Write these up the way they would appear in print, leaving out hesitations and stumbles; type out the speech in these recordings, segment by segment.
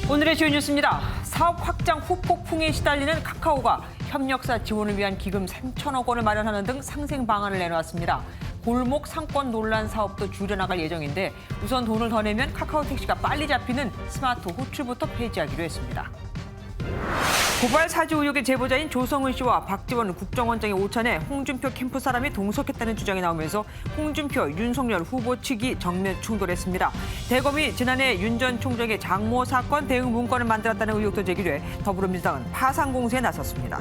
오늘의 주요 뉴스입니다. 사업 확장 후폭풍에 시달리는 카카오가 협력사 지원을 위한 기금 3천억 원을 마련하는 등 상생 방안을 내놓았습니다. 골목 상권 논란 사업도 줄여나갈 예정인데 우선 돈을 더 내면 카카오 택시가 빨리 잡히는 스마트 호출부터 폐지하기로 했습니다. 고발 사주 의혹의 제보자인 조성은 씨와 박지원 국정원장의 오찬에 홍준표 캠프 사람이 동석했다는 주장이 나오면서 홍준표, 윤석열 후보 측이 정면 충돌했습니다. 대검이 지난해 윤 전 총장의 장모 사건 대응 문건을 만들었다는 의혹도 제기돼 더불어민주당은 파상 공세에 나섰습니다.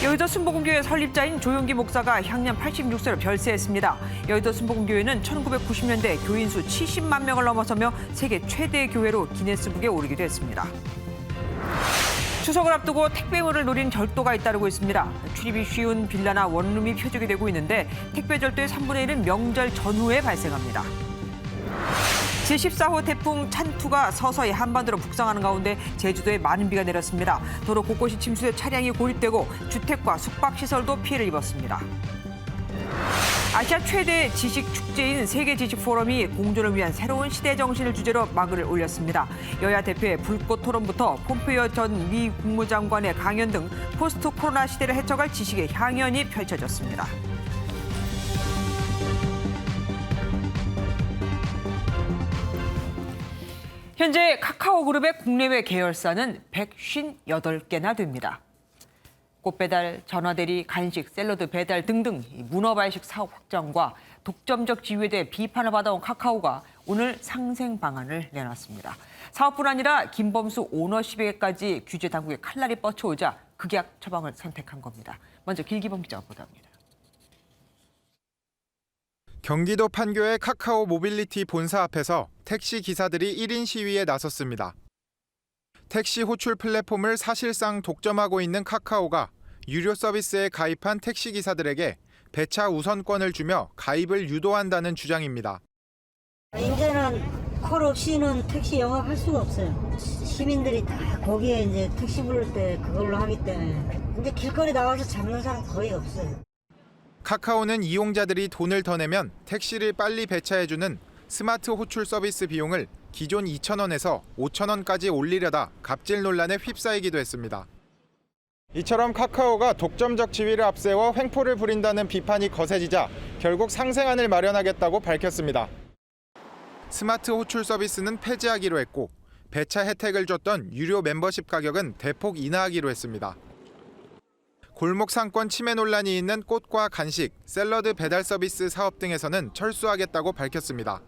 여의도 순복음교회 설립자인 조용기 목사가 향년 86세로 별세했습니다. 여의도 순복음교회는 1990년대 교인 수 70만 명을 넘어서며 세계 최대 교회로 기네스북에 오르기도 했습니다. 추석을 앞두고 택배물을 노린 절도가 잇따르고 있습니다. 출입이 쉬운 빌라나 원룸이 표적이 되고 있는데 택배 절도의 3분의 1은 명절 전후에 발생합니다. 제14호 태풍 찬투가 서서히 한반도로 북상하는 가운데 제주도에 많은 비가 내렸습니다. 도로 곳곳이 침수돼 차량이 고립되고 주택과 숙박시설도 피해를 입었습니다. 아시아 최대 지식 축제인 세계 지식 포럼이 공존을 위한 새로운 시대 정신을 주제로 막을 올렸습니다. 여야 대표의 불꽃 토론부터 폼페이오 전 미 국무장관의 강연 등 포스트 코로나 시대를 헤쳐갈 지식의 향연이 펼쳐졌습니다. 현재 카카오그룹의 국내외 계열사는 158개나 됩니다. 꽃배달, 전화대리, 간식, 샐러드 배달 등등 문어발식 사업 확장과 독점적 지위에 대해 비판을 받아온 카카오가 오늘 상생 방안을 내놨습니다. 사업뿐 아니라 김범수 오너십에게까지 규제 당국의 칼날이 뻗쳐오자 극약 처방을 선택한 겁니다. 먼저 길기범 기자가 보도합니다. 경기도 판교의 카카오 모빌리티 본사 앞에서 택시 기사들이 1인 시위에 나섰습니다. 택시 호출 플랫폼을 사실상 독점하고 있는 카카오가 유료 서비스에 가입한 택시 기사들에게 배차 우선권을 주며 가입을 유도한다는 주장입니다. 이제는 콜 없이는 택시 영업할 수가 없어요. 시민들이 다 거기에 이제 택시 부를 때 그걸로 하기 때문에 이제 길거리 나와서 잡는 사람 거의 없어요. 카카오는 이용자들이 돈을 더 내면 택시를 빨리 배차해주는 스마트 호출 서비스 비용을 기존 2,000원에서 5,000원까지 올리려다 갑질 논란에 휩싸이기도 했습니다. 이처럼 카카오가 독점적 지위를 앞세워 횡포를 부린다는 비판이 거세지자 결국 상생안을 마련하겠다고 밝혔습니다. 스마트 호출 서비스는 폐지하기로 했고 배차 혜택을 줬던 유료 멤버십 가격은 대폭 인하하기로 했습니다. 골목 상권 침해 논란이 있는 꽃과 간식, 샐러드 배달 서비스 사업 등에서는 철수하겠다고 밝혔습니다.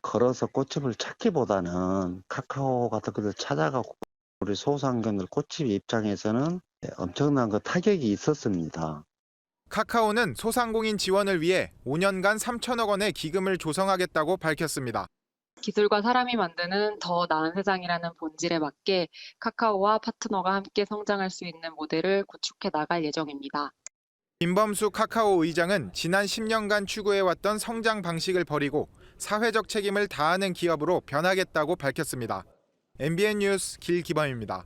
걸어서 꽃집을 찾기보다는 카카오 같은 것을 찾아가고 우리 소상공인들 꽃집 입장에서는 엄청난 타격이 있었습니다. 카카오는 소상공인 지원을 위해 5년간 3천억 원의 기금을 조성하겠다고 밝혔습니다. 기술과 사람이 만드는 더 나은 세상이라는 본질에 맞게 카카오와 파트너가 함께 성장할 수 있는 모델을 구축해 나갈 예정입니다. 김범수 카카오 의장은 지난 10년간 추구해왔던 성장 방식을 버리고 사회적 책임을 다하는 기업으로 변하겠다고 밝혔습니다. MBN 뉴스 길기범입니다.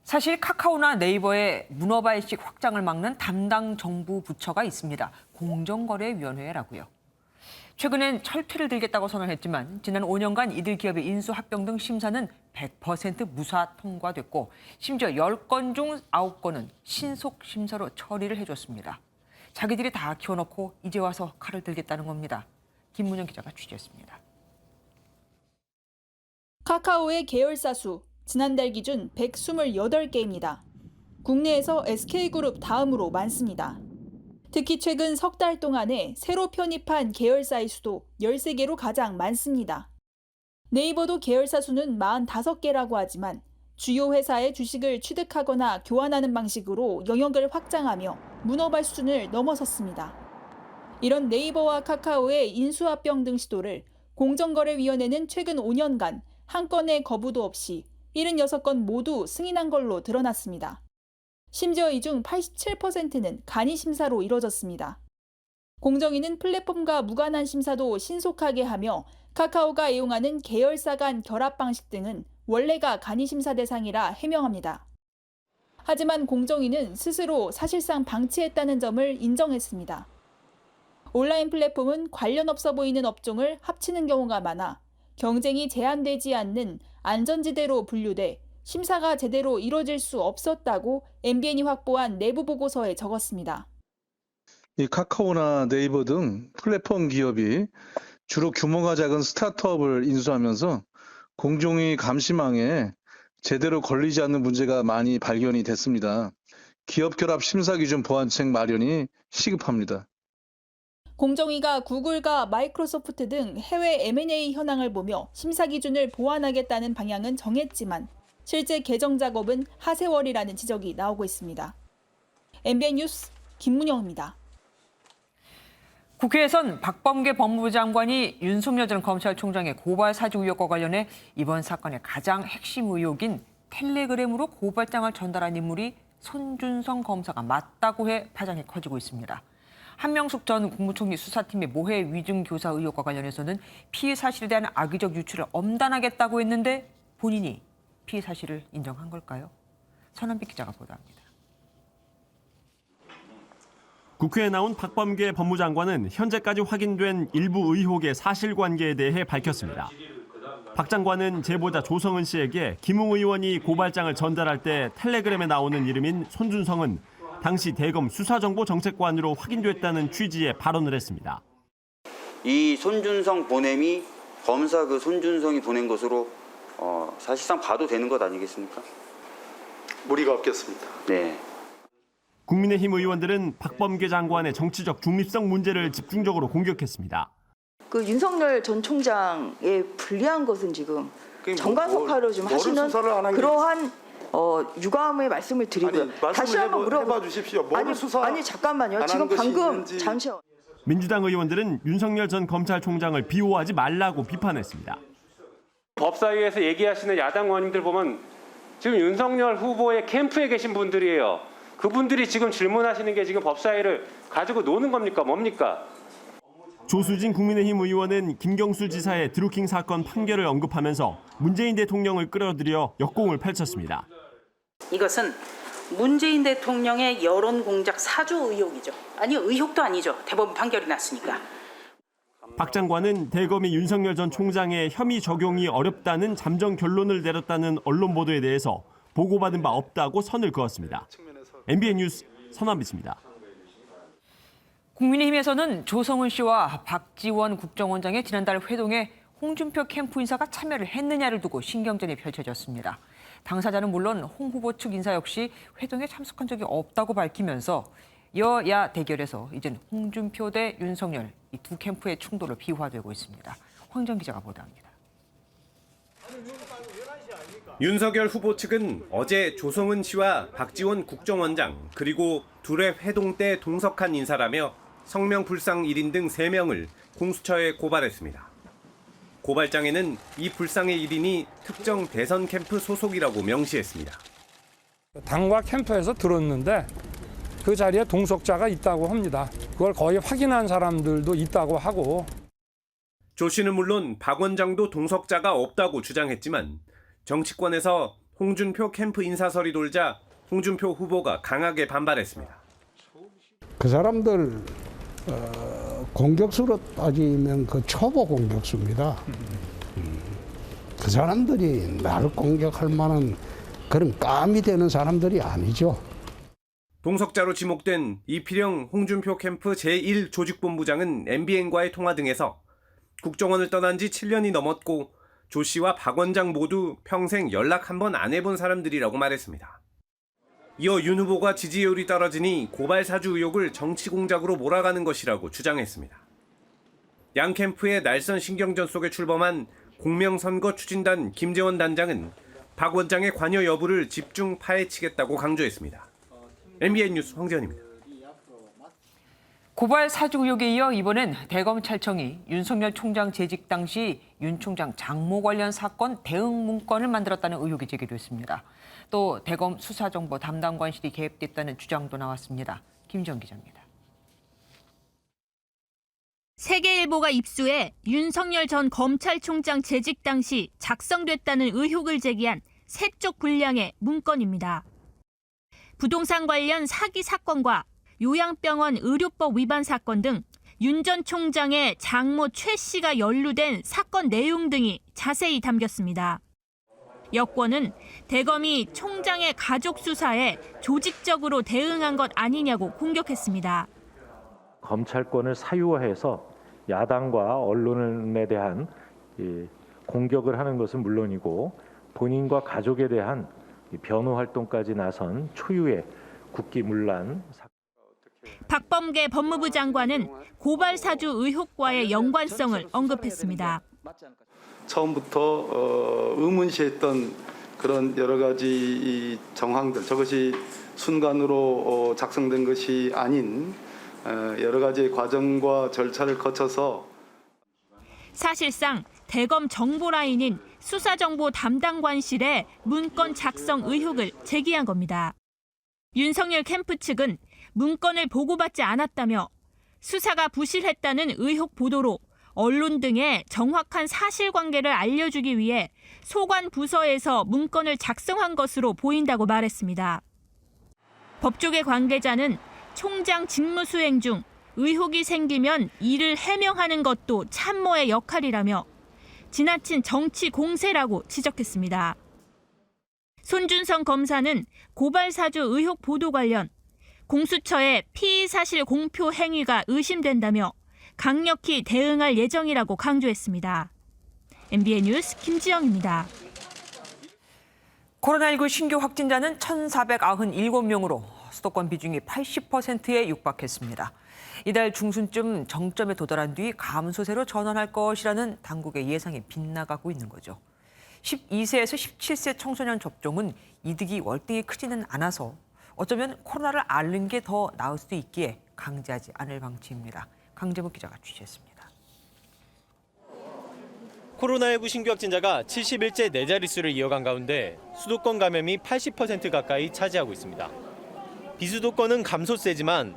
사실 카카오나 네이버의 문어발식 확장을 막는 담당 정부 부처가 있습니다. 공정거래위원회라고요. 최근엔 철퇴를 들겠다고 선언했지만 지난 5년간 이들 기업의 인수 합병 등 심사는 100% 무사 통과됐고 심지어 10건 중 9건은 신속 심사로 처리를 해줬습니다. 자기들이 다 키워놓고 이제 와서 칼을 들겠다는 겁니다. 김문영 기자가 취재했습니다. 카카오의 계열사 수 지난달 기준 128개입니다. 국내에서 SK그룹 다음으로 많습니다. 특히 최근 석 달 동안에 새로 편입한 계열사의 수도 13개로 가장 많습니다. 네이버도 계열사 수는 45개라고 하지만 주요 회사의 주식을 취득하거나 교환하는 방식으로 영역을 확장하며 문어발 수준을 넘어섰습니다. 이런 네이버와 카카오의 인수합병 등 시도를 공정거래위원회는 최근 5년간 한 건의 거부도 없이 76건 모두 승인한 걸로 드러났습니다. 심지어 이 중 87%는 간이 심사로 이뤄졌습니다. 공정위는 플랫폼과 무관한 심사도 신속하게 하며 카카오가 이용하는 계열사 간 결합 방식 등은 원래가 간이 심사 대상이라 해명합니다. 하지만 공정위는 스스로 사실상 방치했다는 점을 인정했습니다. 온라인 플랫폼은 관련 없어 보이는 업종을 합치는 경우가 많아 경쟁이 제한되지 않는 안전지대로 분류돼 심사가 제대로 이뤄질 수 없었다고 MBN이 확보한 내부 보고서에 적었습니다. 이 카카오나 네이버 등 플랫폼 기업이 주로 규모가 작은 스타트업을 인수하면서 공정위 감시망에 제대로 걸리지 않는 문제가 많이 발견이 됐습니다. 기업 결합 심사 기준 보완책 마련이 시급합니다. 공정위가 구글과 마이크로소프트 등 해외 M&A 현황을 보며 심사 기준을 보완하겠다는 방향은 정했지만 실제 개정 작업은 하세월이라는 지적이 나오고 있습니다. MBN 뉴스 김문영입니다. 국회에선 박범계 법무부 장관이 윤석열 전 검찰총장의 고발 사주 의혹과 관련해 이번 사건의 가장 핵심 의혹인 텔레그램으로 고발장을 전달한 인물이 손준성 검사가 맞다고 해 파장이 커지고 있습니다. 한명숙 전 국무총리 수사팀의 모해 위증 교사 의혹과 관련해서는 피의 사실에 대한 악의적 유출을 엄단하겠다고 했는데 본인이 피의 사실을 인정한 걸까요? 선한빛 기자가 보도합니다. 국회에 나온 박범계 법무장관은 현재까지 확인된 일부 의혹의 사실관계에 대해 밝혔습니다. 박 장관은 제보자 조성은 씨에게 김웅 의원이 고발장을 전달할 때 텔레그램에 나오는 이름인 손준성은 당시 대검 수사정보정책관으로 확인됐다는 취지의 발언을 했습니다. 이 손준성 보냄이 검사 그 손준성이 보낸 것으로 사실상 봐도 되는 것 아니겠습니까? 무리가 없겠습니다. 네. 국민의힘 의원들은 박범계 장관의 정치적 중립성 문제를 집중적으로 공격했습니다. 그 윤석열 전 총장에 불리한 것은 지금 정관석화로 좀 하시는 그러한 유감의 말씀을 드리고요. 다시 한번 물어봐 주십시오. 아니 잠깐만요. 지금 방금 잠시만. 민주당 의원들은 윤석열 전 검찰총장을 비호하지 말라고 비판했습니다. 법사위에서 얘기하시는 야당 의원님들 보면 지금 윤석열 후보의 캠프에 계신 분들이에요. 그분들이 지금 질문하시는 게 지금 법사위를 가지고 노는 겁니까? 뭡니까? 조수진 국민의힘 의원은 김경수 지사의 드루킹 사건 판결을 언급하면서 문재인 대통령을 끌어들여 역공을 펼쳤습니다. 이것은 문재인 대통령의 여론 공작 사주 의혹이죠. 아니 의혹도 아니죠. 대법원 판결이 났으니까. 박 장관은 대검이 윤석열 전 총장의 혐의 적용이 어렵다는 잠정 결론을 내렸다는 언론 보도에 대해서 보고받은 바 없다고 선을 그었습니다. MBN 뉴스 선한빛입니다. 국민의힘에서는 조성은 씨와 박지원 국정원장의 지난달 회동에 홍준표 캠프 인사가 참여를 했느냐를 두고 신경전이 펼쳐졌습니다. 당사자는 물론 홍 후보 측 인사 역시 회동에 참석한 적이 없다고 밝히면서 여야 대결에서 이젠 홍준표 대 윤석열 이 두 캠프의 충돌을 비화되고 있습니다. 황정 기자가 보도합니다. 윤석열 후보 측은 어제 조성은 씨와 박지원 국정원장 그리고 둘의 회동 때 동석한 인사라며 성명불상 1인 등 3명을 공수처에 고발했습니다. 고발장에는 이 불상의 1인이 특정 대선 캠프 소속이라고 명시했습니다. 당과 캠프에서 들었는데 그 자리에 동석자가 있다고 합니다. 그걸 거의 확인한 사람들도 있다고 하고. 조 씨는 물론 박 원장도 동석자가 없다고 주장했지만 정치권에서 홍준표 캠프 인사설이 돌자 홍준표 후보가 강하게 반발했습니다. 그 사람들 공격수로 따지면 그 초보 공격수입니다. 그 사람들이 나를 공격할 만한 그런 감이 되는 사람들이 아니죠. 동석자로 지목된 이필영 홍준표 캠프 제1조직본부장은 MBN과의 통화 등에서 국정원을 떠난 지 7년이 넘었고 조 씨와 박 원장 모두 평생 연락 한 번 안 해본 사람들이라고 말했습니다. 이어 윤 후보가 지지율이 떨어지니 고발 사주 의혹을 정치 공작으로 몰아가는 것이라고 주장했습니다. 양 캠프의 날선 신경전 속에 출범한 공명선거 추진단 김재원 단장은 박 원장의 관여 여부를 집중 파헤치겠다고 강조했습니다. MBN 뉴스 황재현입니다. 고발 사주 의혹에 이어 이번엔 대검찰청이 윤석열 총장 재직 당시 윤 총장 장모 관련 사건 대응 문건을 만들었다는 의혹이 제기됐습니다. 또 대검 수사정보 담당관실이 개입됐다는 주장도 나왔습니다. 김지영 기자입니다. 세계일보가 입수해 윤석열 전 검찰총장 재직 당시 작성됐다는 의혹을 제기한 세 쪽 분량의 문건입니다. 부동산 관련 사기 사건과 요양병원 의료법 위반 사건 등 윤 전 총장의 장모 최 씨가 연루된 사건 내용 등이 자세히 담겼습니다. 여권은 대검이 총장의 가족 수사에 조직적으로 대응한 것 아니냐고 공격했습니다. 검찰권을 사유화해서 야당과 언론에 대한 공격을 하는 것은 물론이고 본인과 가족에 대한 변호 활동까지 나선 초유의 국기문란. 박범계 법무부 장관은 고발 사주 의혹과의 연관성을 언급했습니다. 처음부터 의문시했던 그런 여러 가지 정황들, 저것이 순간으로 작성된 것이 아닌 여러 가지 과정과 절차를 거쳐서 사실상 대검 정보라인인 수사정보 담당관실에 문건 작성 의혹을 제기한 겁니다. 윤석열 캠프 측은 문건을 보고받지 않았다며 수사가 부실했다는 의혹 보도로 언론 등에 정확한 사실관계를 알려주기 위해 소관 부서에서 문건을 작성한 것으로 보인다고 말했습니다. 법조계 관계자는 총장 직무수행 중 의혹이 생기면 이를 해명하는 것도 참모의 역할이라며 지나친 정치 공세라고 지적했습니다. 손준성 검사는 고발 사주 의혹 보도 관련 공수처의 피의 사실 공표 행위가 의심된다며 강력히 대응할 예정이라고 강조했습니다. MBN 뉴스 김지영입니다. 코로나19 신규 확진자는 1,497명으로 수도권 비중이 80%에 육박했습니다. 이달 중순쯤 정점에 도달한 뒤 감소세로 전환할 것이라는 당국의 예상이 빗나가고 있는 거죠. 12세에서 17세 청소년 접종은 이득이 월등히 크지는 않아서 어쩌면 코로나를 앓는 게 더 나을 수도 있기에 강제하지 않을 방침입니다. 강재묵 기자가 취재했습니다. 코로나19 신규 확진자가 70일째 네 자릿수를 이어간 가운데 수도권 감염이 80% 가까이 차지하고 있습니다. 비수도권은 감소세지만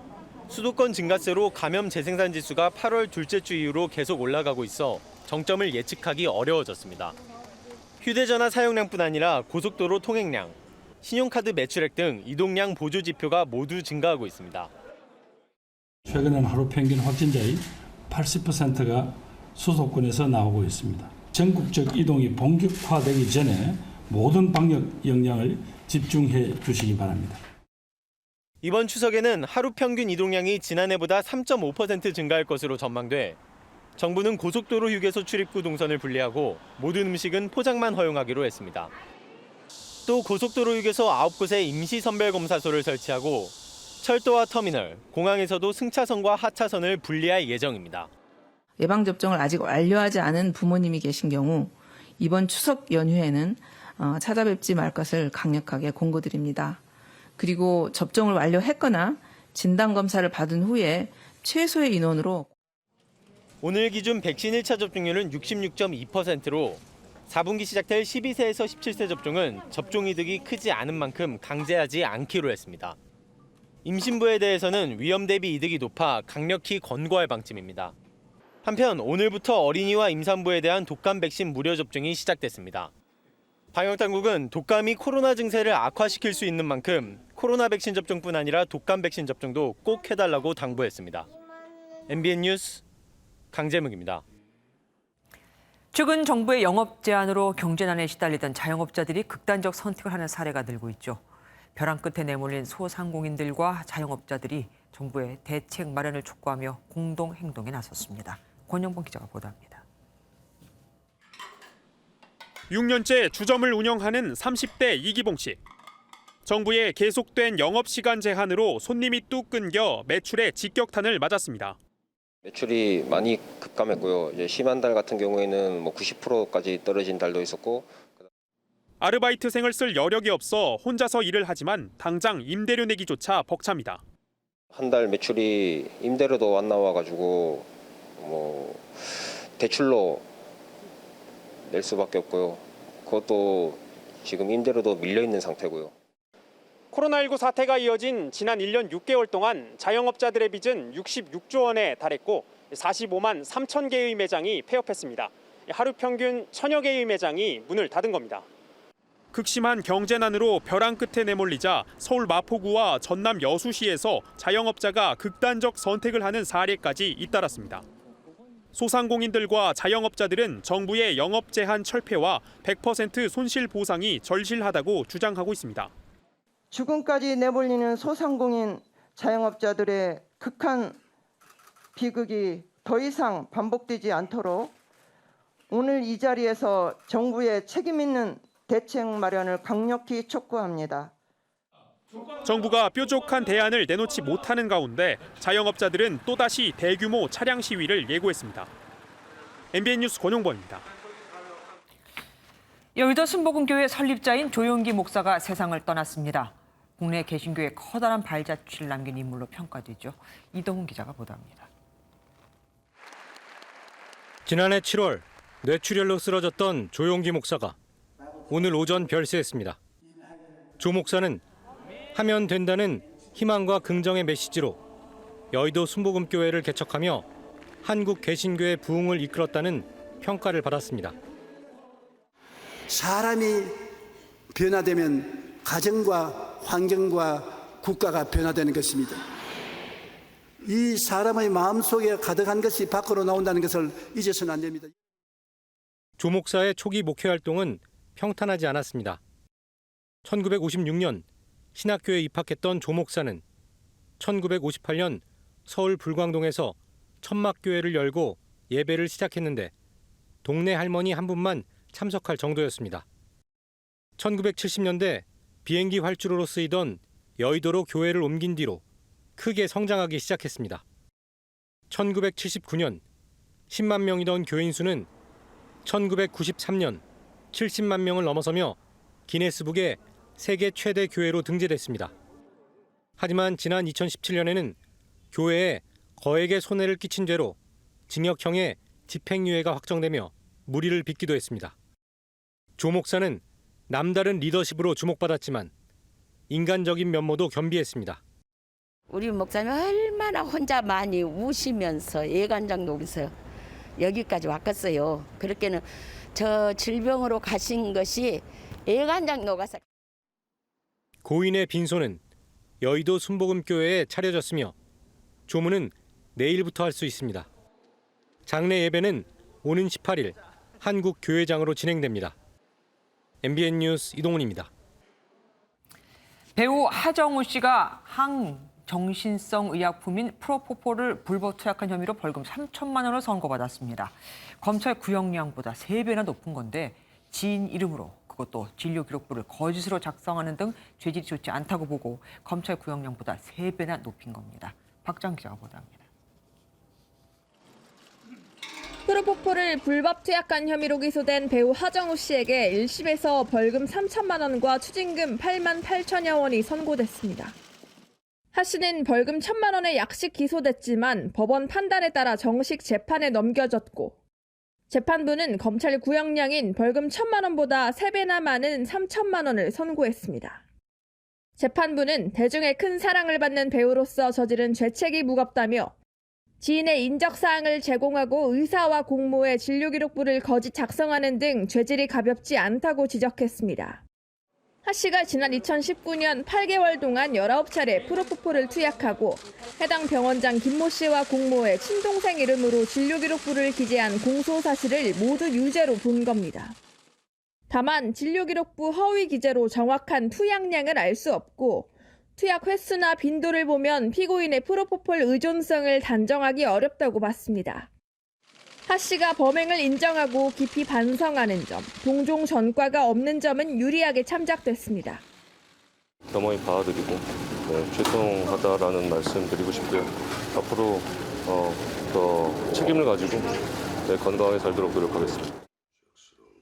수도권 증가세로 감염 재생산 지수가 8월 둘째 주 이후로 계속 올라가고 있어 정점을 예측하기 어려워졌습니다. 휴대전화 사용량뿐 아니라 고속도로 통행량, 신용카드 매출액 등 이동량 보조 지표가 모두 증가하고 있습니다. 최근에는 하루 평균 확진자의 80%가 수도권에서 나오고 있습니다. 전국적 이동이 본격화되기 전에 모든 방역 역량을 집중해 주시기 바랍니다. 이번 추석에는 하루 평균 이동량이 지난해보다 3.5% 증가할 것으로 전망돼 정부는 고속도로 휴게소 출입구 동선을 분리하고 모든 음식은 포장만 허용하기로 했습니다. 또 고속도로 휴게소 9곳에 임시 선별검사소를 설치하고 철도와 터미널, 공항에서도 승차선과 하차선을 분리할 예정입니다. 예방접종을 아직 완료하지 않은 부모님이 계신 경우 이번 추석 연휴에는 찾아뵙지 말 것을 강력하게 공고드립니다. 그리고 접종을 완료했거나 진단검사를 받은 후에 최소의 인원으로 오늘 기준 백신 1차 접종률은 66.2%로 4분기 시작될 12세에서 17세 접종은 접종 이득이 크지 않은 만큼 강제하지 않기로 했습니다. 임신부에 대해서는 위험 대비 이득이 높아 강력히 권고할 방침입니다. 한편 오늘부터 어린이와 임산부에 대한 독감 백신 무료 접종이 시작됐습니다. 방역당국은 독감이 코로나 증세를 악화시킬 수 있는 만큼 코로나 백신 접종뿐 아니라 독감 백신 접종도 꼭 해달라고 당부했습니다. MBN 뉴스 강재묵입니다. 최근 정부의 영업 제한으로 경제난에 시달리던 자영업자들이 극단적 선택을 하는 사례가 늘고 있죠. 벼랑 끝에 내몰린 소상공인들과 자영업자들이 정부의 대책 마련을 촉구하며 공동 행동에 나섰습니다. 권영봉 기자가 보도합니다. 6년째 주점을 운영하는 30대 이기봉 씨. 정부의 계속된 영업시간 제한으로 손님이 뚝 끊겨 매출에 직격탄을 맞았습니다. 매출이 많이 급감했고요. 이제 심한 달 같은 경우에는 90%까지 떨어진 달도 있었고. 아르바이트생을 쓸 여력이 없어 혼자서 일을 하지만 당장 임대료 내기조차 벅찹니다. 한 달 매출이 임대료도 안 나와가지고 대출로 낼 수밖에 없고요. 그것도 지금 임대료도 밀려 있는 상태고요. 코로나19 사태가 이어진 지난 1년 6개월 동안 자영업자들의 빚은 66조 원에 달했고 45만 3천 개의 매장이 폐업했습니다. 하루 평균 1,000여 개의 매장이 문을 닫은 겁니다. 극심한 경제난으로 벼랑 끝에 내몰리자 서울 마포구와 전남 여수시에서 자영업자가 극단적 선택을 하는 사례까지 잇따랐습니다. 소상공인들과 자영업자들은 정부의 영업 제한 철폐와 100% 손실 보상이 절실하다고 주장하고 있습니다. 죽음까지 내몰리는 소상공인 자영업자들의 극한 비극이 더 이상 반복되지 않도록 오늘 이 자리에서 정부의 책임 있는 대책 마련을 강력히 촉구합니다. 정부가 뾰족한 대안을 내놓지 못하는 가운데 자영업자들은 또다시 대규모 차량 시위를 예고했습니다. MBN 뉴스 권용범입니다. 여의도 순복음교회 설립자인 조용기 목사가 세상을 떠났습니다. 국내 개신교에 커다란 발자취를 남긴 인물로 평가되죠. 이동훈 기자가 보도합니다. 지난해 7월 뇌출혈로 쓰러졌던 조용기 목사가 오늘 오전 별세했습니다. 조 목사는 하면 된다는 희망과 긍정의 메시지로 여의도 순복음교회를 개척하며 한국 개신교의 부흥을 이끌었다는 평가를 받았습니다. 사람이 변화되면 가정과 환경과 국가가 변화되는 것입니다. 이 사람의 마음속에 가득한 것이 밖으로 나온다는 것을 잊어서는 안 됩니다. 조 목사의 초기 목회 활동은 평탄하지 않았습니다. 1956년 신학교에 입학했던 조 목사는 1958년 서울 불광동에서 천막교회를 열고 예배를 시작했는데 동네 할머니 한 분만 참석할 정도였습니다. 1970년대 비행기 활주로로 쓰이던 여의도로 교회를 옮긴 뒤로 크게 성장하기 시작했습니다. 1979년 10만 명이던 교인 수는 1993년 70만 명을 넘어서며 기네스북에 세계 최대 교회로 등재됐습니다. 하지만 지난 2017년에는 교회에 거액의 손해를 끼친 죄로 징역형의 집행유예가 확정되며 무리를 빚기도 했습니다. 조 목사는 남다른 리더십으로 주목받았지만 인간적인 면모도 겸비했습니다. 우리 목사님 얼마나 혼자 많이 우시면서 예간장 녹여서 여기까지 왔겠어요. 그렇게는 저 질병으로 가신 것이 예간장 녹아서. 고인의 빈소는 여의도 순복음교회에 차려졌으며 조문은 내일부터 할 수 있습니다. 장례 예배는 오는 18일 한국교회장으로 진행됩니다. MBN 뉴스 이동훈입니다. 배우 하정우 씨가 항정신성 의약품인 프로포폴을 불법 투약한 혐의로 벌금 3천만 원을 선고받았습니다. 검찰 구형량보다 3배나 높은 건데 지인 이름으로 그것도 진료기록부를 거짓으로 작성하는 등 죄질이 좋지 않다고 보고 검찰 구형량보다 3배나 높인 겁니다. 박정 기자가 보도합니다. 프로포폴을 불법 투약한 혐의로 기소된 배우 하정우 씨에게 1심에서 벌금 3천만 원과 추징금 8만 8천여 원이 선고됐습니다. 하 씨는 벌금 1천만 원에 약식 기소됐지만 법원 판단에 따라 정식 재판에 넘겨졌고 재판부는 검찰 구형량인 벌금 1천만 원보다 3배나 많은 3천만 원을 선고했습니다. 재판부는 대중의 큰 사랑을 받는 배우로서 저지른 죄책이 무겁다며 지인의 인적사항을 제공하고 의사와 공모의 진료기록부를 거짓 작성하는 등 죄질이 가볍지 않다고 지적했습니다. 하 씨가 지난 2019년 8개월 동안 19차례 프로포폴을 투약하고 해당 병원장 김모 씨와 공모의 친동생 이름으로 진료기록부를 기재한 공소 사실을 모두 유죄로 본 겁니다. 다만 진료기록부 허위 기재로 정확한 투약량을 알 수 없고 투약 횟수나 빈도를 보면 피고인의 프로포폴 의존성을 단정하기 어렵다고 봤습니다. 하 씨가 범행을 인정하고 깊이 반성하는 점, 동종 전과가 없는 점은 유리하게 참작됐습니다. 겸허히 받아들이고 죄송하다라는 말씀 드리고 싶고요. 앞으로 더 책임을 가지고 건강하게 살도록 노력하겠습니다.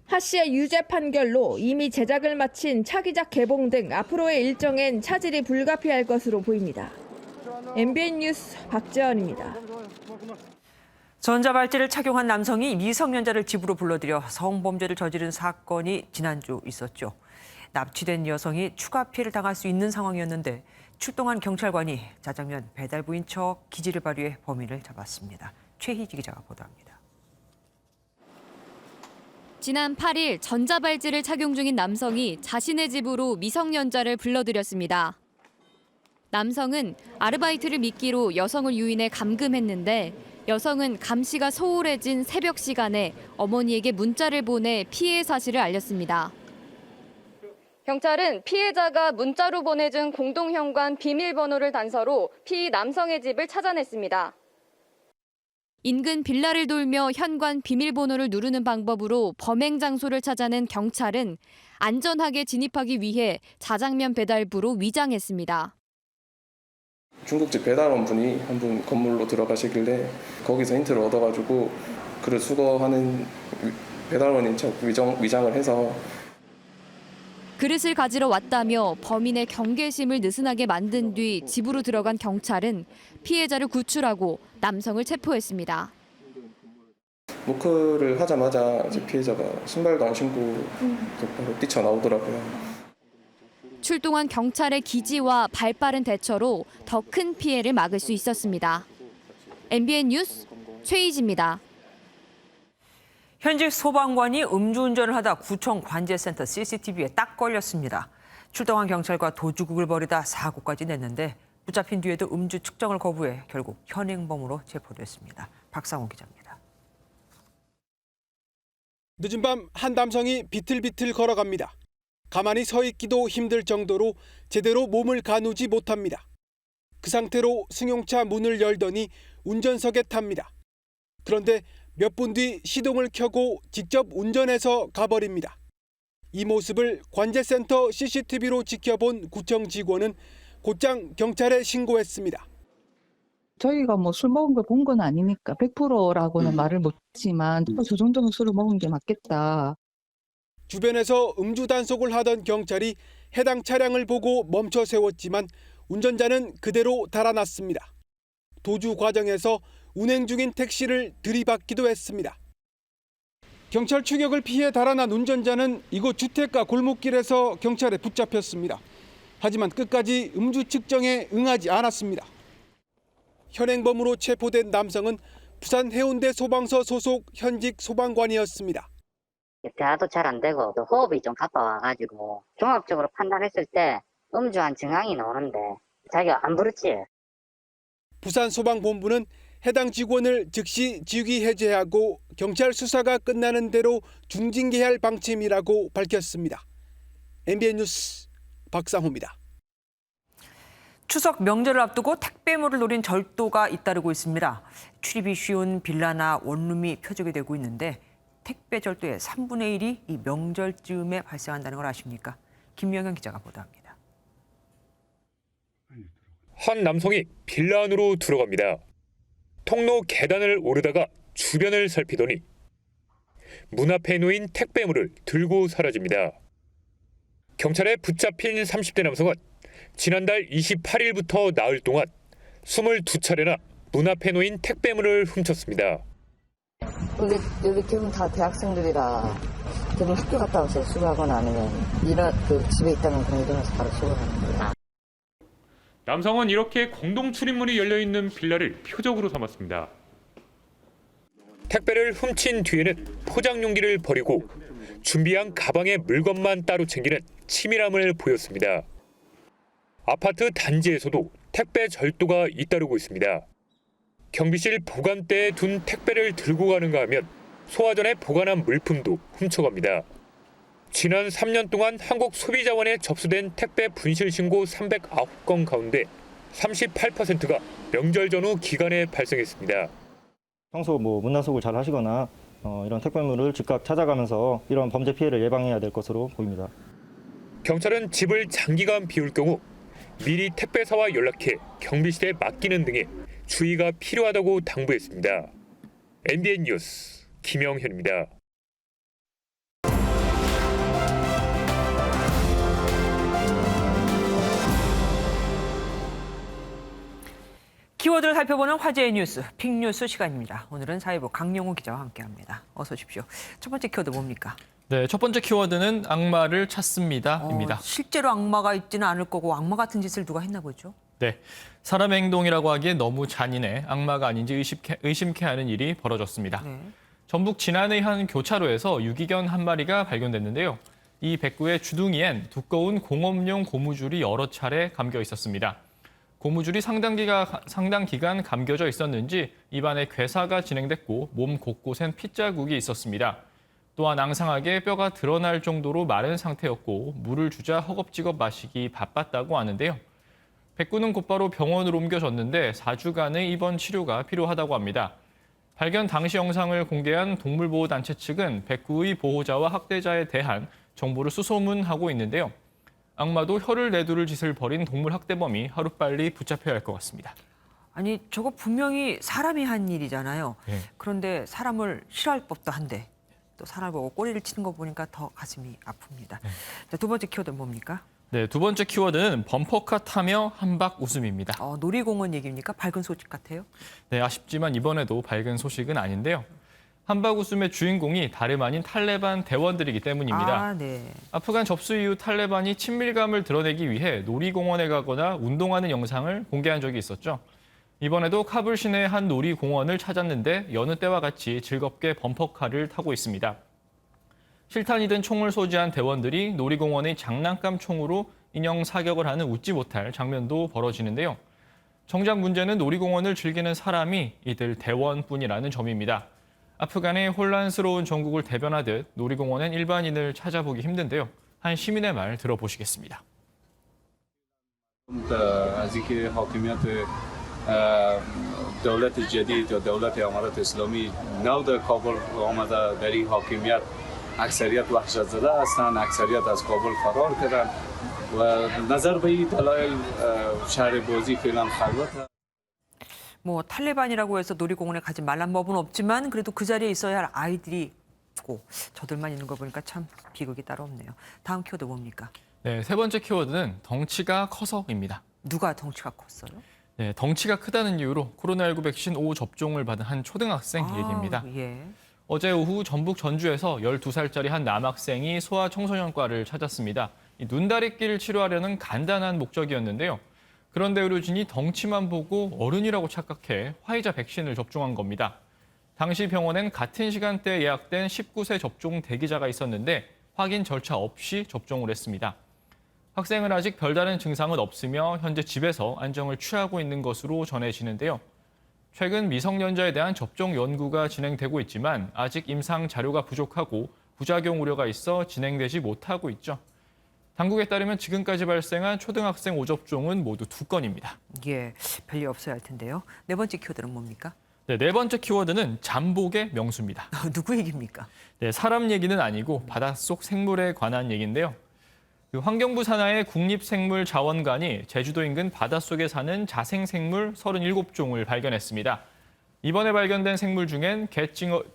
하 씨의 유죄 판결로 이미 제작을 마친 차기작 개봉 등 앞으로의 일정엔 차질이 불가피할 것으로 보입니다. MBN 뉴스 박재원입니다. 전자발찌를 착용한 남성이 미성년자를 집으로 불러들여 성범죄를 저지른 사건이 지난주 있었죠. 납치된 여성이 추가 피해를 당할 수 있는 상황이었는데 출동한 경찰관이 자장면 배달부인 척 기지를 발휘해 범인을 잡았습니다. 최희지 기자가 보도합니다. 지난 8일 전자발찌를 착용 중인 남성이 자신의 집으로 미성년자를 불러들였습니다. 남성은 아르바이트를 미끼로 여성을 유인해 감금했는데 여성은 감시가 소홀해진 새벽 시간에 어머니에게 문자를 보내 피해 사실을 알렸습니다. 경찰은 피해자가 문자로 보내준 공동현관 비밀번호를 단서로 피의 남성의 집을 찾아냈습니다. 인근 빌라를 돌며 현관 비밀번호를 누르는 방법으로 범행 장소를 찾아낸 경찰은 안전하게 진입하기 위해 자장면 배달부로 위장했습니다. 중국집 배달원 분이 한 분 건물로 들어가시길래 거기서 힌트를 얻어가지고 그를 수거하는 배달원인 척 위장을 해서 그릇을 가지러 왔다며 범인의 경계심을 느슨하게 만든 뒤 집으로 들어간 경찰은 피해자를 구출하고 남성을 체포했습니다. 노크를 하자마자 이제 피해자가 신발도 안 신고 바로 뛰쳐나오더라고요. 출동한 경찰의 기지와 발빠른 대처로 더 큰 피해를 막을 수 있었습니다. MBN 뉴스 최희지입니다. 현직 소방관이 음주운전을 하다 구청 관제센터 CCTV에 딱 걸렸습니다. 출동한 경찰과 도주극을 벌이다 사고까지 냈는데 붙잡힌 뒤에도 음주 측정을 거부해 결국 현행범으로 체포됐습니다. 박상호 기자입니다. 늦은 밤 한 남성이 비틀비틀 걸어갑니다. 가만히 서 있기도 힘들 정도로 제대로 몸을 가누지 못합니다. 그 상태로 승용차 문을 열더니 운전석에 탑니다. 그런데 몇 분 뒤 시동을 켜고 직접 운전해서 가버립니다. 이 모습을 관제센터 CCTV로 지켜본 구청 직원은 곧장 경찰에 신고했습니다. 저희가 뭐 술 먹은 걸 본 건 아니니까 100%라고는 말을 못했지만 저 정도는 술을 먹은 게 맞겠다. 주변에서 음주 단속을 하던 경찰이 해당 차량을 보고 멈춰 세웠지만 운전자는 그대로 달아났습니다. 도주 과정에서 운행 중인 택시를 들이받기도 했습니다. 경찰 추격을 피해 달아난 운전자는 이곳 주택가 골목길에서 경찰에 붙잡혔습니다. 하지만 끝까지 음주 측정에 응하지 않았습니다. 현행범으로 체포된 남성은 부산 해운대 소방서 소속 현직 소방관이었습니다. 대화도 잘 안 되고 또 호흡이 좀 가빠와가지고 종합적으로 판단했을 때 음주한 증상이 나오는데 자기가 안 부르지. 부산 소방본부는 해당 직원을 즉시 직위 해제하고 경찰 수사가 끝나는 대로 중징계할 방침이라고 밝혔습니다. MBN 뉴스 박상호입니다. 추석 명절을 앞두고 택배물을 노린 절도가 잇따르고 있습니다. 출입이 쉬운 빌라나 원룸이 표적이 되고 있는데 택배 절도의 3분의 1이 이 명절 즈음에 발생한다는 걸 아십니까? 김명현 기자가 보도합니다. 한 남성이 빌라 안으로 들어갑니다. 통로 계단을 오르다가 주변을 살피더니 문 앞에 놓인 택배물을 들고 사라집니다. 경찰에 붙잡힌 30대 남성은 지난달 28일부터 나흘 동안 22차례나 문 앞에 놓인 택배물을 훔쳤습니다. 여기 대부분 다 대학생들이라 대부분 학교 갔다 와서 수거하거나 아니면 집에 있다는 그런 일어나서 바로 수거하는 거예요. 남성은 이렇게 공동 출입문이 열려있는 빌라를 표적으로 삼았습니다. 택배를 훔친 뒤에는 포장 용기를 버리고 준비한 가방에 물건만 따로 챙기는 치밀함을 보였습니다. 아파트 단지에서도 택배 절도가 잇따르고 있습니다. 경비실 보관대에 둔 택배를 들고 가는가 하면 소화전에 보관한 물품도 훔쳐갑니다. 지난 3년 동안 한국 소비자원에 접수된 택배 분실 신고 309건 가운데 38%가 명절 전후 기간에 발생했습니다. 평소 문단속을 잘 하시거나 이런 택배물을 즉각 찾아가면서 이런 범죄 피해를 예방해야 될 것으로 보입니다. 경찰은 집을 장기간 비울 경우 미리 택배사와 연락해 경비실에 맡기는 등의 주의가 필요하다고 당부했습니다. MBN 뉴스 김영현입니다. 키워드를 살펴보는 화제의 뉴스, 빅뉴스 시간입니다. 오늘은 사회부 강영호 기자와 함께합니다. 어서 오십시오. 첫 번째 키워드 뭡니까? 네, 첫 번째 키워드는 악마를 찾습니다입니다. 실제로 악마가 있지는 않을 거고 악마 같은 짓을 누가 했나 보죠? 네, 사람의 행동이라고 하기에 너무 잔인해 악마가 아닌지 의심케 하는 일이 벌어졌습니다. 네. 전북 진안의 한 교차로에서 유기견 한 마리가 발견됐는데요. 이 백구의 주둥이엔 두꺼운 공업용 고무줄이 여러 차례 감겨 있었습니다. 고무줄이 상당 기간 감겨져 있었는지 입안에 괴사가 진행됐고 몸 곳곳엔 핏자국이 있었습니다. 또한 앙상하게 뼈가 드러날 정도로 마른 상태였고 물을 주자 허겁지겁 마시기 바빴다고 하는데요. 백구는 곧바로 병원으로 옮겨졌는데 4주간의 입원 치료가 필요하다고 합니다. 발견 당시 영상을 공개한 동물보호단체 측은 백구의 보호자와 학대자에 대한 정보를 수소문하고 있는데요. 악마도 혀를 내두를 짓을 벌인 동물 학대범이 하루빨리 붙잡혀야 할 것 같습니다. 아니 저거 분명히 사람이 한 일이잖아요. 네. 그런데 사람을 싫어할 법도 한데 또 사람을 보고 꼬리를 치는 거 보니까 더 가슴이 아픕니다. 자, 두 번째 키워드는 뭡니까? 네, 두 번째 키워드는 범퍼카 타며 한박 웃음입니다. 놀이공원 얘기입니까? 밝은 소식 같아요? 네, 아쉽지만 이번에도 밝은 소식은 아닌데요. 한박 웃음의 주인공이 다름 아닌 탈레반 대원들이기 때문입니다. 네. 아프간 접수 이후 탈레반이 친밀감을 드러내기 위해 놀이공원에 가거나 운동하는 영상을 공개한 적이 있었죠. 이번에도 카불 시내 한 놀이공원을 찾았는데 여느 때와 같이 즐겁게 범퍼카를 타고 있습니다. 실탄이 든 총을 소지한 대원들이 놀이공원의 장난감 총으로 인형 사격을 하는 웃지 못할 장면도 벌어지는데요. 정작 문제는 놀이공원을 즐기는 사람이 이들 대원뿐이라는 점입니다. 아프간의 혼란스러운 전국을 대변하듯 놀이공원엔 일반인을 찾아보기 힘든데요. 한 시민의 말 들어보시겠습니다. دولت جدید یا دولت امارات اسلامی نو در کابل آمده در این حاکمیت اکثریت وحشت زده هستند اکثریت از کابل فرار کردند و نظر به این دلایل شهر بازی فعلا خلوت 뭐 탈레반이라고 해서 놀이공원에 가지 말란 법은 없지만 그래도 그 자리에 있어야 할 아이들이 있고 저들만 있는 거 보니까 참 비극이 따로 없네요. 다음 키워드 뭡니까? 네, 세 번째 키워드는 덩치가 커서입니다. 누가 덩치가 컸어요? 네, 덩치가 크다는 이유로 코로나19 백신 5 접종을 받은 한 초등학생 얘기입니다. 예. 어제 오후 전북 전주에서 12살짜리 한 남학생이 소아청소년과를 찾았습니다. 눈다리끼를 치료하려는 간단한 목적이었는데요. 그런데 의료진이 덩치만 보고 어른이라고 착각해 화이자 백신을 접종한 겁니다. 당시 병원엔 같은 시간대에 예약된 19세 접종 대기자가 있었는데 확인 절차 없이 접종을 했습니다. 학생은 아직 별다른 증상은 없으며 현재 집에서 안정을 취하고 있는 것으로 전해지는데요. 최근 미성년자에 대한 접종 연구가 진행되고 있지만 아직 임상 자료가 부족하고 부작용 우려가 있어 진행되지 못하고 있죠. 당국에 따르면 지금까지 발생한 초등학생 5접종은 모두 2건입니다. 예, 별일 없어야 할 텐데요. 네 번째 키워드는 뭡니까? 네, 네 번째 키워드는 잠복의 명수입니다. 누구 얘기입니까? 네, 사람 얘기는 아니고 바닷속 생물에 관한 얘기인데요. 환경부 산하의 국립생물자원관이 제주도 인근 바닷속에 사는 자생생물 37종을 발견했습니다. 이번에 발견된 생물 중엔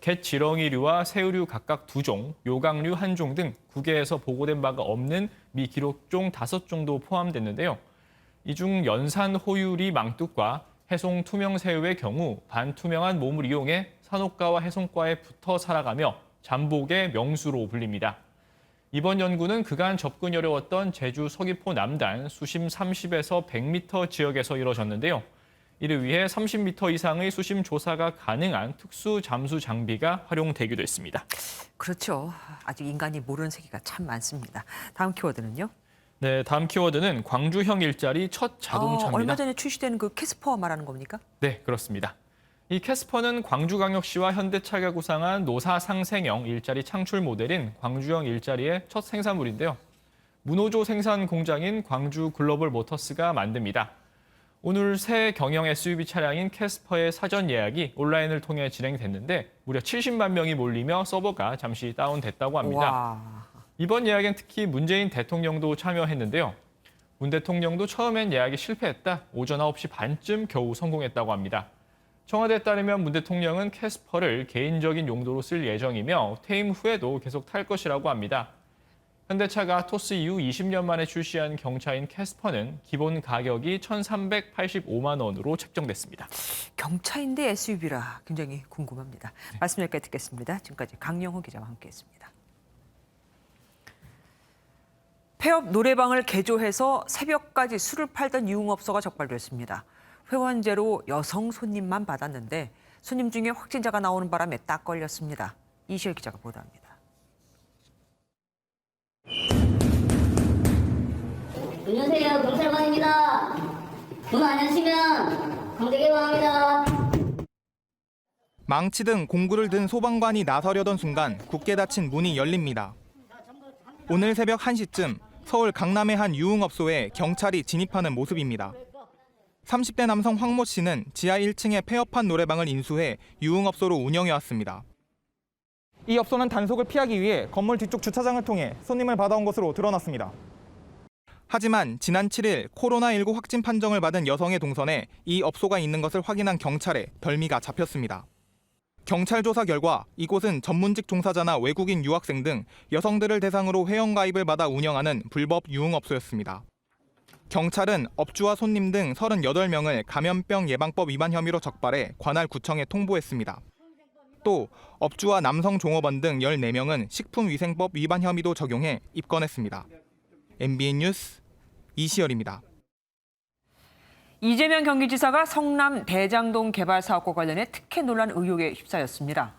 갯지렁이류와 새우류 각각 2종, 요강류 1종 등 국외에서 보고된 바가 없는 미기록종 5종도 포함됐는데요. 이 중 연산 호유리 망뚝과 해송 투명 새우의 경우 반투명한 몸을 이용해 산호과와 해송과에 붙어 살아가며 잠복의 명수로 불립니다. 이번 연구는 그간 접근이 어려웠던 제주 서귀포 남단 수심 30에서 100m 지역에서 이뤄졌는데요. 이를 위해 30m 이상의 수심 조사가 가능한 특수 잠수 장비가 활용되기도 했습니다. 그렇죠. 아직 인간이 모르는 세계가 참 많습니다. 다음 키워드는요? 네, 다음 키워드는 광주형 일자리 첫 자동차입니다. 얼마 전에 출시된 그 캐스퍼 말하는 겁니까? 네, 그렇습니다. 이 캐스퍼는 광주광역시와 현대차가 구상한 노사 상생형 일자리 창출 모델인 광주형 일자리의 첫 생산물인데요. 무노조 생산 공장인 광주 글로벌 모터스가 만듭니다. 오늘 새 경영 SUV 차량인 캐스퍼의 사전 예약이 온라인을 통해 진행됐는데 무려 70만 명이 몰리며 서버가 잠시 다운됐다고 합니다. 와. 이번 예약엔 특히 문재인 대통령도 참여했는데요. 문 대통령도 처음엔 예약이 실패했다 오전 9시 반쯤 겨우 성공했다고 합니다. 청와대에 따르면 문 대통령은 캐스퍼를 개인적인 용도로 쓸 예정이며 퇴임 후에도 계속 탈 것이라고 합니다. 현대차가 토스 이후 20년 만에 출시한 경차인 캐스퍼는 기본 가격이 1,385만 원으로 책정됐습니다. 경차인데 SUV라 굉장히 궁금합니다. 말씀 여기까지 듣겠습니다. 지금까지 강영호 기자와 함께했습니다. 폐업 노래방을 개조해서 새벽까지 술을 팔던 유흥업소가 적발됐습니다. 회원제로 여성 손님만 받았는데 손님 중에 확진자가 나오는 바람에 딱 걸렸습니다. 이시열 기자가 보도합니다. 안녕하세요. 경찰관입니다. 문 안 여시면 강제 개방합니다. 망치 등 공구를 든 소방관이 나서려던 순간 굳게 닫힌 문이 열립니다. 오늘 새벽 1시쯤 서울 강남의 한 유흥업소에 경찰이 진입하는 모습입니다. 30대 남성 황모 씨는 지하 1층에 폐업한 노래방을 인수해 유흥업소로 운영해왔습니다. 이 업소는 단속을 피하기 위해 건물 뒤쪽 주차장을 통해 손님을 받아온 것으로 드러났습니다. 하지만 지난 7일 코로나19 확진 판정을 받은 여성의 동선에 이 업소가 있는 것을 확인한 경찰에 별미가 잡혔습니다. 경찰 조사 결과 이곳은 전문직 종사자나 외국인 유학생 등 여성들을 대상으로 회원가입을 받아 운영하는 불법 유흥업소였습니다. 경찰은 업주와 손님 등 38명을 감염병 예방법 위반 혐의로 적발해 관할 구청에 통보했습니다. 또 업주와 남성 종업원 등 14명은 식품위생법 위반 혐의도 적용해 입건했습니다. MBN 뉴스 이시열입니다. 이재명 경기지사가 성남 대장동 개발 사업과 관련해 특혜 논란 의혹에 휩싸였습니다.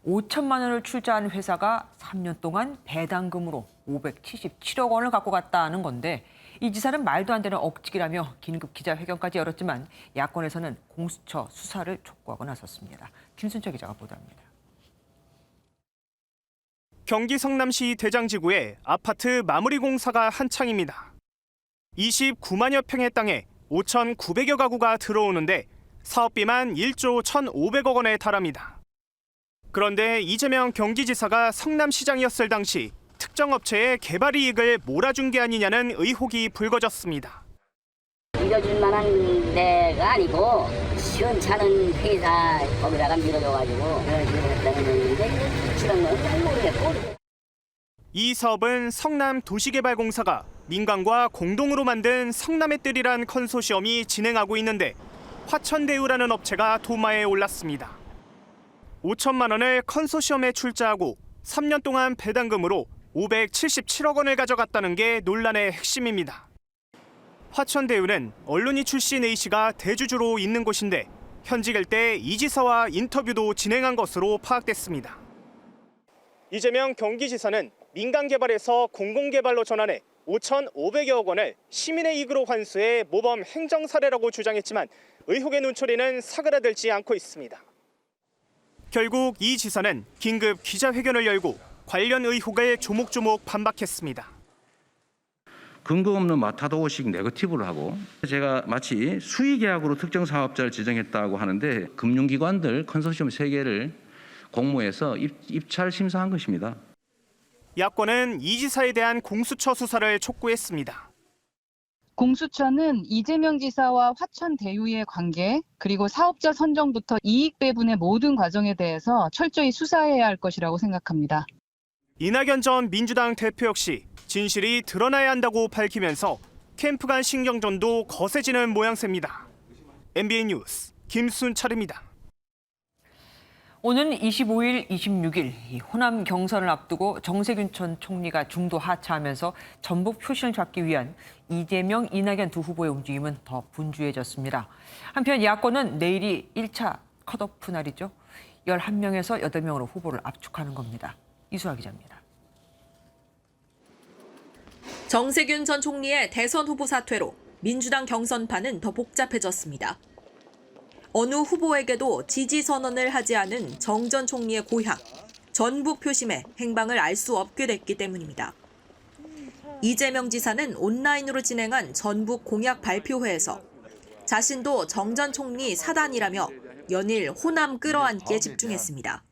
5천만 원을 출자한 회사가 3년 동안 배당금으로 577억 원을 갖고 갔다는 건데 이 지사는 말도 안 되는 억지기라며 긴급 기자회견까지 열었지만 야권에서는 공수처 수사를 촉구하고 나섰습니다. 김순철 기자가 보도합니다. 경기 성남시 대장지구에 아파트 마무리 공사가 한창입니다. 29만여 평의 땅에 5,900여 가구가 들어오는데 사업비만 1조 1,500억 원에 달합니다. 그런데 이재명 경기지사가 성남시장이었을 당시 특정 업체에 개발 이익을 몰아준 게 아니냐는 의혹이 불거졌습니다. 밀어줄 만한 데가 아니고 시원찮은 회사 거기다가 밀어줘가지고 그런 식으로 했다는 얘기인데 실은 건 잘 모르겠고. 이 사업은 성남도시개발공사가 민간과 공동으로 만든 성남의 뜰이란 컨소시엄이 진행하고 있는데 화천대유라는 업체가 도마에 올랐습니다. 5천만 원을 컨소시엄에 출자하고 3년 동안 배당금으로 577억 원을 가져갔다는 게 논란의 핵심입니다. 화천대유는 언론이 출신 A씨가 대주주로 있는 곳인데 현직일 때 이 지사와 인터뷰도 진행한 것으로 파악됐습니다. 이재명 경기지사는 민간 개발에서 공공개발로 전환해 5,500여억 원을 시민의 이익으로 환수해 모범 행정 사례라고 주장했지만 의혹의 눈초리는 사그라들지 않고 있습니다. 결국 이 지사는 긴급 기자회견을 열고 관련 의혹을 조목조목 반박했습니다. 근거 없는 마타도식 네거티브를 하고 제가 마치 수의계약으로 특정 사업자를 지정했다고 하는데 금융기관들 컨소시엄 3개를 공모해서 입찰 심사한 것입니다. 야권은 이 지사에 대한 공수처 수사를 촉구했습니다. 공수처는 이재명 지사와 화천대유의 관계 그리고 사업자 선정부터 이익 배분의 모든 과정에 대해서 철저히 수사해야 할 것이라고 생각합니다. 이낙연 전 민주당 대표 역시 진실이 드러나야 한다고 밝히면서 캠프 간 신경전도 거세지는 모양새입니다. MBN 뉴스 김순철입니다. 오는 25일, 26일 호남 경선을 앞두고 정세균 전 총리가 중도 하차하면서 전북 표심을 잡기 위한 이재명, 이낙연 두 후보의 움직임은 더 분주해졌습니다. 한편 야권은 내일이 1차 컷오프 날이죠. 11명에서 8명으로 후보를 압축하는 겁니다. 이수아 기자입니다. 정세균 전 총리의 대선 후보 사퇴로 민주당 경선판은 더 복잡해졌습니다. 어느 후보에게도 지지 선언을 하지 않은 정 전 총리의 고향, 전북 표심의 행방을 알 수 없게 됐기 때문입니다. 이재명 지사는 온라인으로 진행한 전북 공약 발표회에서 자신도 정 전 총리 사단이라며 연일 호남 끌어안기에 집중했습니다.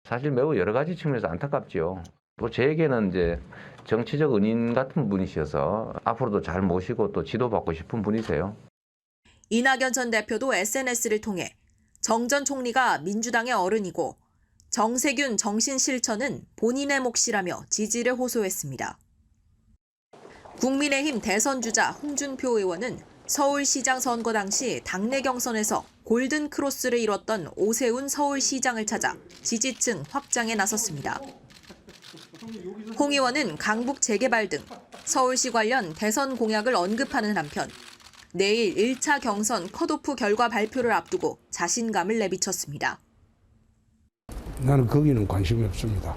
사실 매우 여러 가지 측면에서 안타깝죠. 뭐 저에게는 이제 정치적 은인 같은 분이셔서 앞으로도 잘 모시고 또 지도받고 싶은 분이세요. 이낙연 전 대표도 SNS를 통해 정 전 총리가 민주당의 어른이고 정세균 정신실천은 본인의 몫이라며 지지를 호소했습니다. 국민의힘 대선주자 홍준표 의원은 서울시장 선거 당시 당내 경선에서 골든크로스를 이뤘던 오세훈 서울시장을 찾아 지지층 확장에 나섰습니다. 홍 의원은 강북 재개발 등 서울시 관련 대선 공약을 언급하는 한편 내일 1차 경선 컷오프 결과 발표를 앞두고 자신감을 내비쳤습니다. 나는 거기는 관심이 없습니다.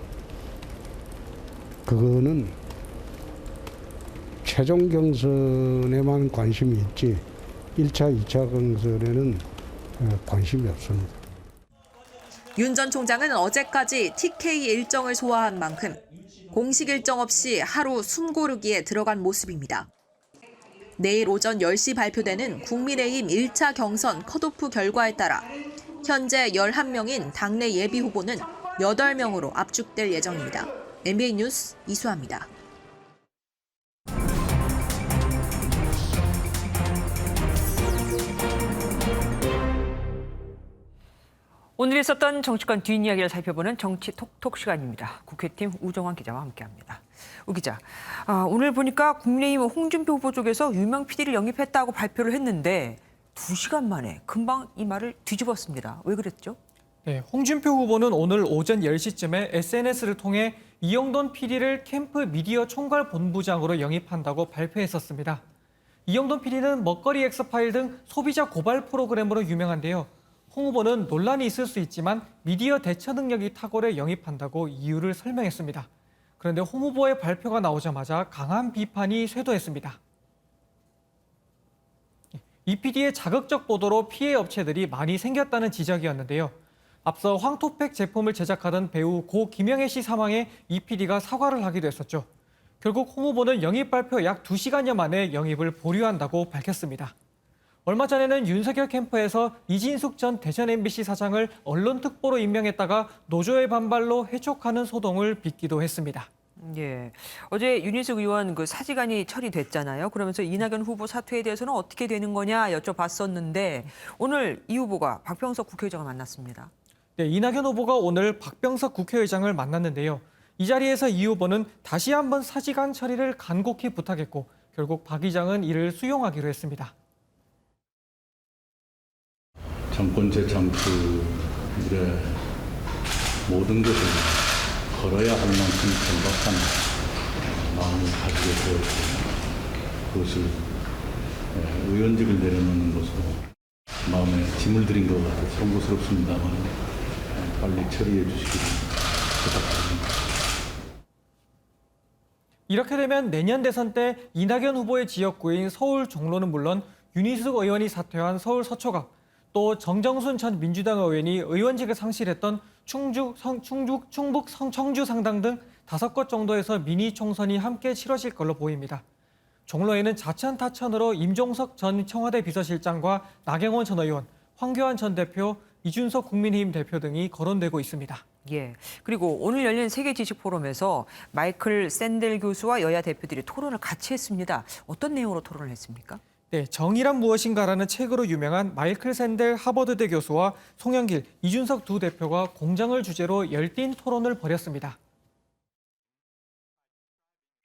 그거는 최종 경선에만 관심이 있지 1차, 2차 경선에는 관심이 없습니다. 윤 전 총장은 어제까지 TK 일정을 소화한 만큼 공식 일정 없이 하루 숨 고르기에 들어간 모습입니다. 내일 오전 10시 발표되는 국민의힘 1차 경선 컷오프 결과에 따라 현재 11명인 당내 예비 후보는 8명으로 압축될 예정입니다. MBN 뉴스 이수아입니다. 오늘 있었던 정치권 뒷이야기를 살펴보는 정치 톡톡 시간입니다. 국회팀 우정환 기자와 함께합니다. 우 기자, 오늘 보니까 국민의힘 홍준표 후보 쪽에서 유명 PD를 영입했다고 발표를 했는데 2시간 만에 금방 이 말을 뒤집었습니다. 왜 그랬죠? 네, 홍준표 후보는 오늘 오전 10시쯤에 SNS를 통해 이영돈 PD를 캠프 미디어 총괄 본부장으로 영입한다고 발표했었습니다. 이영돈 PD는 먹거리 엑스파일 등 소비자 고발 프로그램으로 유명한데요. 홍 후보는 논란이 있을 수 있지만 미디어 대처 능력이 탁월해 영입한다고 이유를 설명했습니다. 그런데 홍 후보의 발표가 나오자마자 강한 비판이 쇄도했습니다. 이 PD의 자극적 보도로 피해 업체들이 많이 생겼다는 지적이었는데요. 앞서 황토팩 제품을 제작하던 배우 고 김영애 씨 사망에 이 PD가 사과를 하기도 했었죠. 결국 홍 후보는 영입 발표 약 2시간여 만에 영입을 보류한다고 밝혔습니다. 얼마 전에는 윤석열 캠프에서 이진숙 전 대전 MBC 사장을 언론 특보로 임명했다가 노조의 반발로 해촉하는 소동을 빚기도 했습니다. 예, 어제 윤희숙 의원 그 사직안이 처리됐잖아요. 그러면서 이낙연 후보 사퇴에 대해서는 어떻게 되는 거냐 여쭤봤었는데 오늘 이 후보가 박병석 국회의장을 만났습니다. 네, 이낙연 후보가 오늘 박병석 국회의장을 만났는데요. 이 자리에서 이 후보는 다시 한번 사직안 처리를 간곡히 부탁했고 결국 박 의장은 이를 수용하기로 했습니다. 정권 재창출의 모든 것을 걸어야 할 만큼 절박한 마음을 가지게 되었고 그것을 의원직을 내려놓는 것으로 마음에 짐을 들인 것 같아 송구스럽습니다만 빨리 처리해 주시기를 부탁드립니다. 이렇게 되면 내년 대선 때 이낙연 후보의 지역구인 서울 종로는 물론 윤희숙 의원이 사퇴한 서울 서초갑, 또 정정순 전 민주당 의원이 의원직을 상실했던 충북 청주 상당 등 5곳 정도에서 미니 총선이 함께 치러질 걸로 보입니다. 종로에는 자천 타천으로 임종석 전 청와대 비서실장과 나경원 전 의원, 황교안 전 대표, 이준석 국민의힘 대표 등이 거론되고 있습니다. 예, 그리고 오늘 열린 세계지식포럼에서 마이클 샌델 교수와 여야 대표들이 토론을 같이 했습니다. 어떤 내용으로 토론을 했습니까? 네, 정의란 무엇인가라는 책으로 유명한 마이클 샌델 하버드대 교수와 송영길, 이준석 두 대표가 공정을 주제로 열띤 토론을 벌였습니다.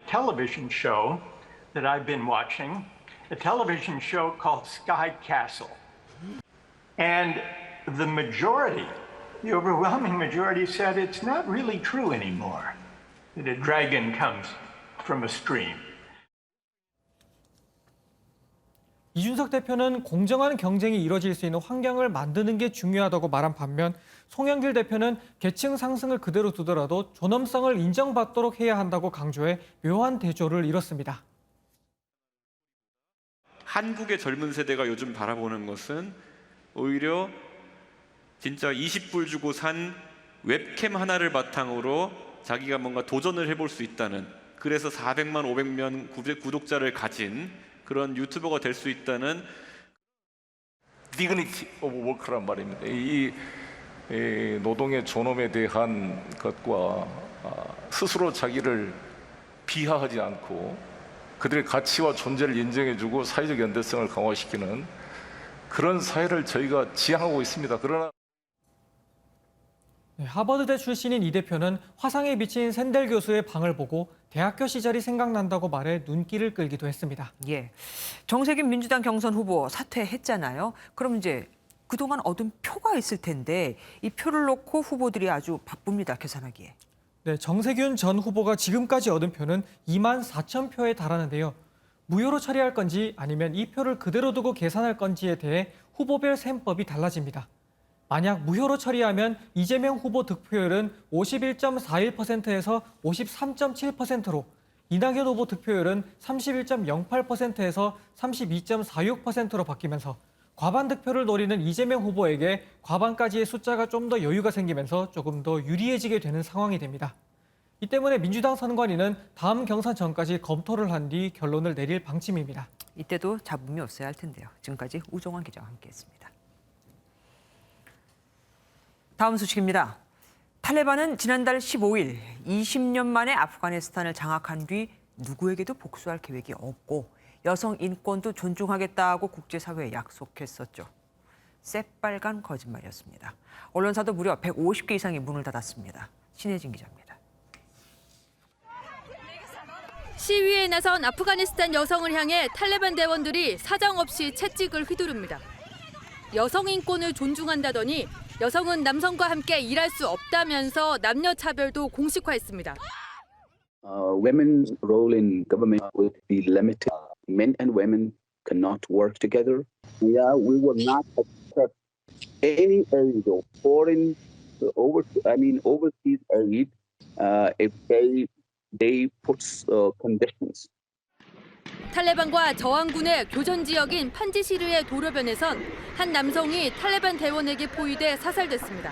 Television show that I've been watching, a television show called Sky Castle. And the majority, the overwhelming majority said it's not really true anymore that a dragon comes from a stream. 이준석 대표는 공정한 경쟁이 이뤄질 수 있는 환경을 만드는 게 중요하다고 말한 반면 송영길 대표는 계층 상승을 그대로 두더라도 존엄성을 인정받도록 해야 한다고 강조해 묘한 대조를 이뤘습니다. 한국의 젊은 세대가 요즘 바라보는 것은 오히려 진짜 20불 주고 산 웹캠 하나를 바탕으로 자기가 뭔가 도전을 해볼 수 있다는, 그래서 400만 500명 구독자를 가진 그런 유튜버가 될 수 있다는 디그니티 오브 워크란 말입니다. 이 노동의 존엄에 대한 것과 스스로 자기를 비하하지 않고 그들의 가치와 존재를 인정해주고 사회적 연대성을 강화시키는 그런 사회를 저희가 지향하고 있습니다. 그러나 하버드대 출신인 이 대표는 화상에 비친 샌델 교수의 방을 보고 대학교 시절이 생각난다고 말해 눈길을 끌기도 했습니다. 예, 정세균 민주당 경선 후보 사퇴했잖아요. 그럼 이제 그동안 얻은 표가 있을 텐데 이 표를 놓고 후보들이 아주 바쁩니다, 계산하기에. 네, 정세균 전 후보가 지금까지 얻은 표는 2만 4천 표에 달하는데요. 무효로 처리할 건지 아니면 이 표를 그대로 두고 계산할 건지에 대해 후보별 셈법이 달라집니다. 만약 무효로 처리하면 이재명 후보 득표율은 51.41%에서 53.7%로, 이낙연 후보 득표율은 31.08%에서 32.46%로 바뀌면서 과반 득표를 노리는 이재명 후보에게 과반까지의 숫자가 좀 더 여유가 생기면서 조금 더 유리해지게 되는 상황이 됩니다. 이 때문에 민주당 선관위는 다음 경선 전까지 검토를 한 뒤 결론을 내릴 방침입니다. 이때도 잡음이 없어야 할 텐데요. 지금까지 우종환 기자와 함께했습니다. 다음 소식입니다. 탈레반은 지난달 15일 20년 만에 아프가니스탄을 장악한 뒤 누구에게도 복수할 계획이 없고 여성 인권도 존중하겠다고 국제사회에 약속했었죠. 새빨간 거짓말이었습니다. 언론사도 무려 150개 이상이 문을 닫았습니다. 신혜진 기자입니다. 시위에 나선 아프가니스탄 여성을 향해 탈레반 대원들이 사정없이 채찍을 휘두릅니다. 여성 인권을 존중한다더니 여성은 남성과 함께 일할 수 없다면서 남녀 차별도 공식화했습니다. Women's role in government will be limited. Men and women cannot work together. Yeah, we will not accept any aid or foreign overseas aid if they put conditions. 탈레반과 저항군의 교전 지역인 판지시르의 도로변에선 한 남성이 탈레반 대원에게 포위돼 사살됐습니다.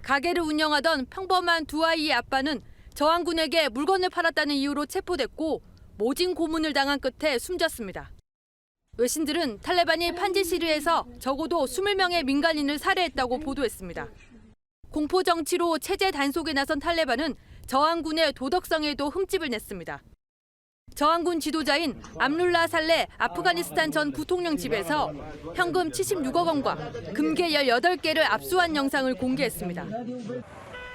가게를 운영하던 평범한 두 아이의 아빠는 저항군에게 물건을 팔았다는 이유로 체포됐고 모진 고문을 당한 끝에 숨졌습니다. 외신들은 탈레반이 판지시르에서 적어도 20명의 민간인을 살해했다고 보도했습니다. 공포 정치로 체제 단속에 나선 탈레반은 저항군의 도덕성에도 흠집을 냈습니다. 저항군 지도자인 암룰라 살레 아프가니스탄 전 부통령 집에서 현금 76억 원과 금괴 18개를 압수한 영상을 공개했습니다.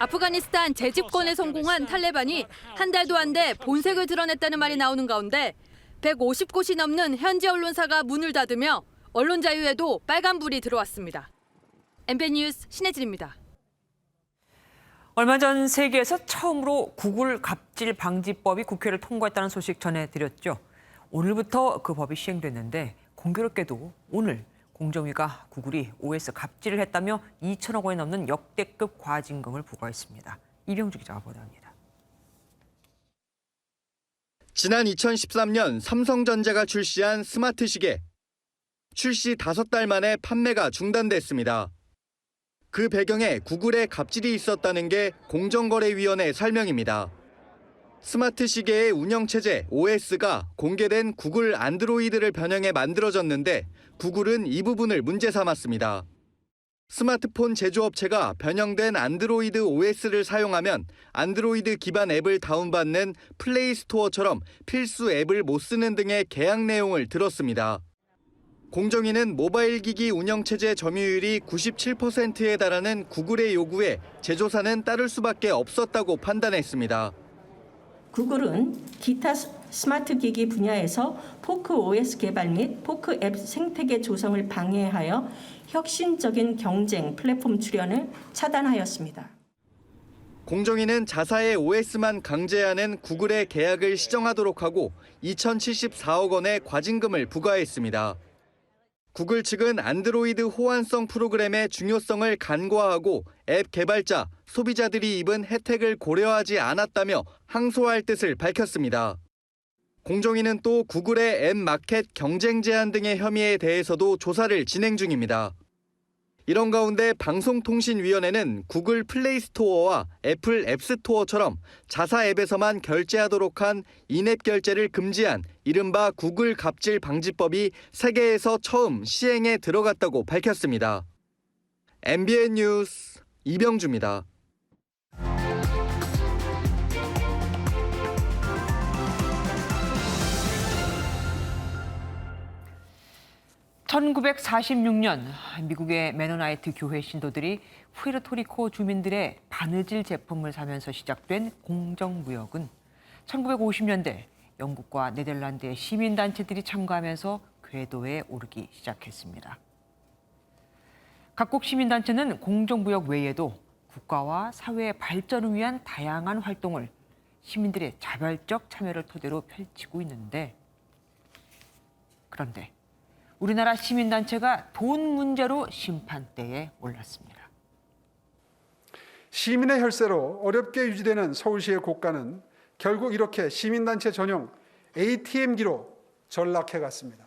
아프가니스탄 재집권에 성공한 탈레반이 한 달도 안 돼 본색을 드러냈다는 말이 나오는 가운데 150곳이 넘는 현지 언론사가 문을 닫으며 언론 자유에도 빨간불이 들어왔습니다. MBN 뉴스 신혜진입니다. 얼마 전 세계에서 처음으로 구글 갑질 방지법이 국회를 통과했다는 소식 전해드렸죠. 오늘부터 그 법이 시행됐는데 공교롭게도 오늘 공정위가 구글이 OS 갑질을 했다며 2천억 원이 넘는 역대급 과징금을 부과했습니다. 이병주 기자가 보도합니다. 지난 2013년 삼성전자가 출시한 스마트 시계. 출시 5달 만에 판매가 중단됐습니다. 그 배경에 구글의 갑질이 있었다는 게 공정거래위원회 설명입니다. 스마트 시계의 운영체제 OS가 공개된 구글 안드로이드를 변형해 만들어졌는데 구글은 이 부분을 문제 삼았습니다. 스마트폰 제조업체가 변형된 안드로이드 OS를 사용하면 안드로이드 기반 앱을 다운받는 플레이 스토어처럼 필수 앱을 못 쓰는 등의 계약 내용을 들었습니다. 공정위는 모바일 기기 운영체제 점유율이 97%에 달하는 구글의 요구에 제조사는 따를 수밖에 없었다고 판단했습니다. 구글은 기타 스마트 기기 분야에서 포크 OS 개발 및 포크 앱 생태계 조성을 방해하여 혁신적인 경쟁 플랫폼 출현을 차단하였습니다. 공정위는 자사의 OS만 강제하는 구글의 계약을 시정하도록 하고 2,074억 원의 과징금을 부과했습니다. 구글 측은 안드로이드 호환성 프로그램의 중요성을 간과하고 앱 개발자, 소비자들이 입은 혜택을 고려하지 않았다며 항소할 뜻을 밝혔습니다. 공정위는 또 구글의 앱 마켓 경쟁 제한 등의 혐의에 대해서도 조사를 진행 중입니다. 이런 가운데 방송통신위원회는 구글 플레이 스토어와 애플 앱스토어처럼 자사 앱에서만 결제하도록 한 인앱 결제를 금지한 이른바 구글 갑질 방지법이 세계에서 처음 시행에 들어갔다고 밝혔습니다. MBN 뉴스 이병주입니다. (1946년) 미국의 메노나이트 교회 신도들이 푸에르토리코 주민들의 바느질 제품을 사면서 시작된 공정무역은 1950년대 영국과 네덜란드의 시민단체들이 참가하면서 궤도에 오르기 시작했습니다. 각국 시민단체는 공정무역 외에도 국가와 사회의 발전을 위한 다양한 활동을 시민들의 자발적 참여를 토대로 펼치고 있는데 그런데 우리나라 시민단체가 돈 문제로 심판대에 올랐습니다. 시민의 혈세로 어렵게 유지되는 서울시의 고가는 결국 이렇게 시민단체 전용 ATM기로 전락해갔습니다.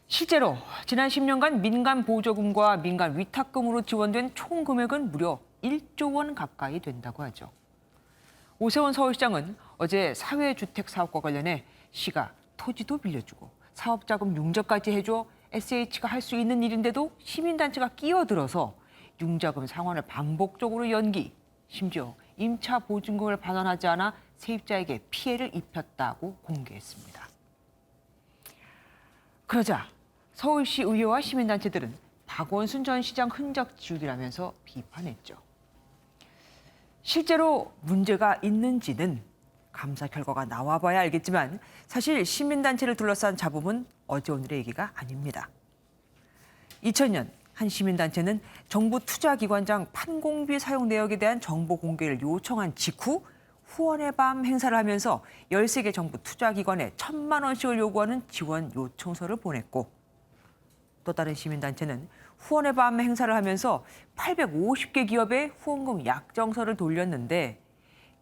실제로 지난 10년간 민간 보조금과 민간 위탁금으로 지원된 총 금액은 무려 1조 원 가까이 된다고 하죠. 오세훈 서울시장은 어제 사회주택 사업과 관련해 시가 토지도 빌려주고 사업자금 융자까지 해줘 SH가 할 수 있는 일인데도 시민단체가 끼어들어서 융자금 상환을 반복적으로 연기, 심지어 임차 보증금을 반환하지 않아 세입자에게 피해를 입혔다고 공개했습니다. 그러자 서울시 의회와 시민단체들은 박원순 전 시장 흔적 지우기라면서 비판했죠. 실제로 문제가 있는지는 감사 결과가 나와봐야 알겠지만 사실 시민단체를 둘러싼 잡음은 어제 오늘의 얘기가 아닙니다. 2000년 한 시민단체는 정부 투자기관장 판공비 사용 내역에 대한 정보 공개를 요청한 직후 후원의 밤 행사를 하면서 13개 정부 투자기관에 1,000만 원씩을 요구하는 지원 요청서를 보냈고, 또 다른 시민단체는 후원의 밤 행사를 하면서 850개 기업에 후원금 약정서를 돌렸는데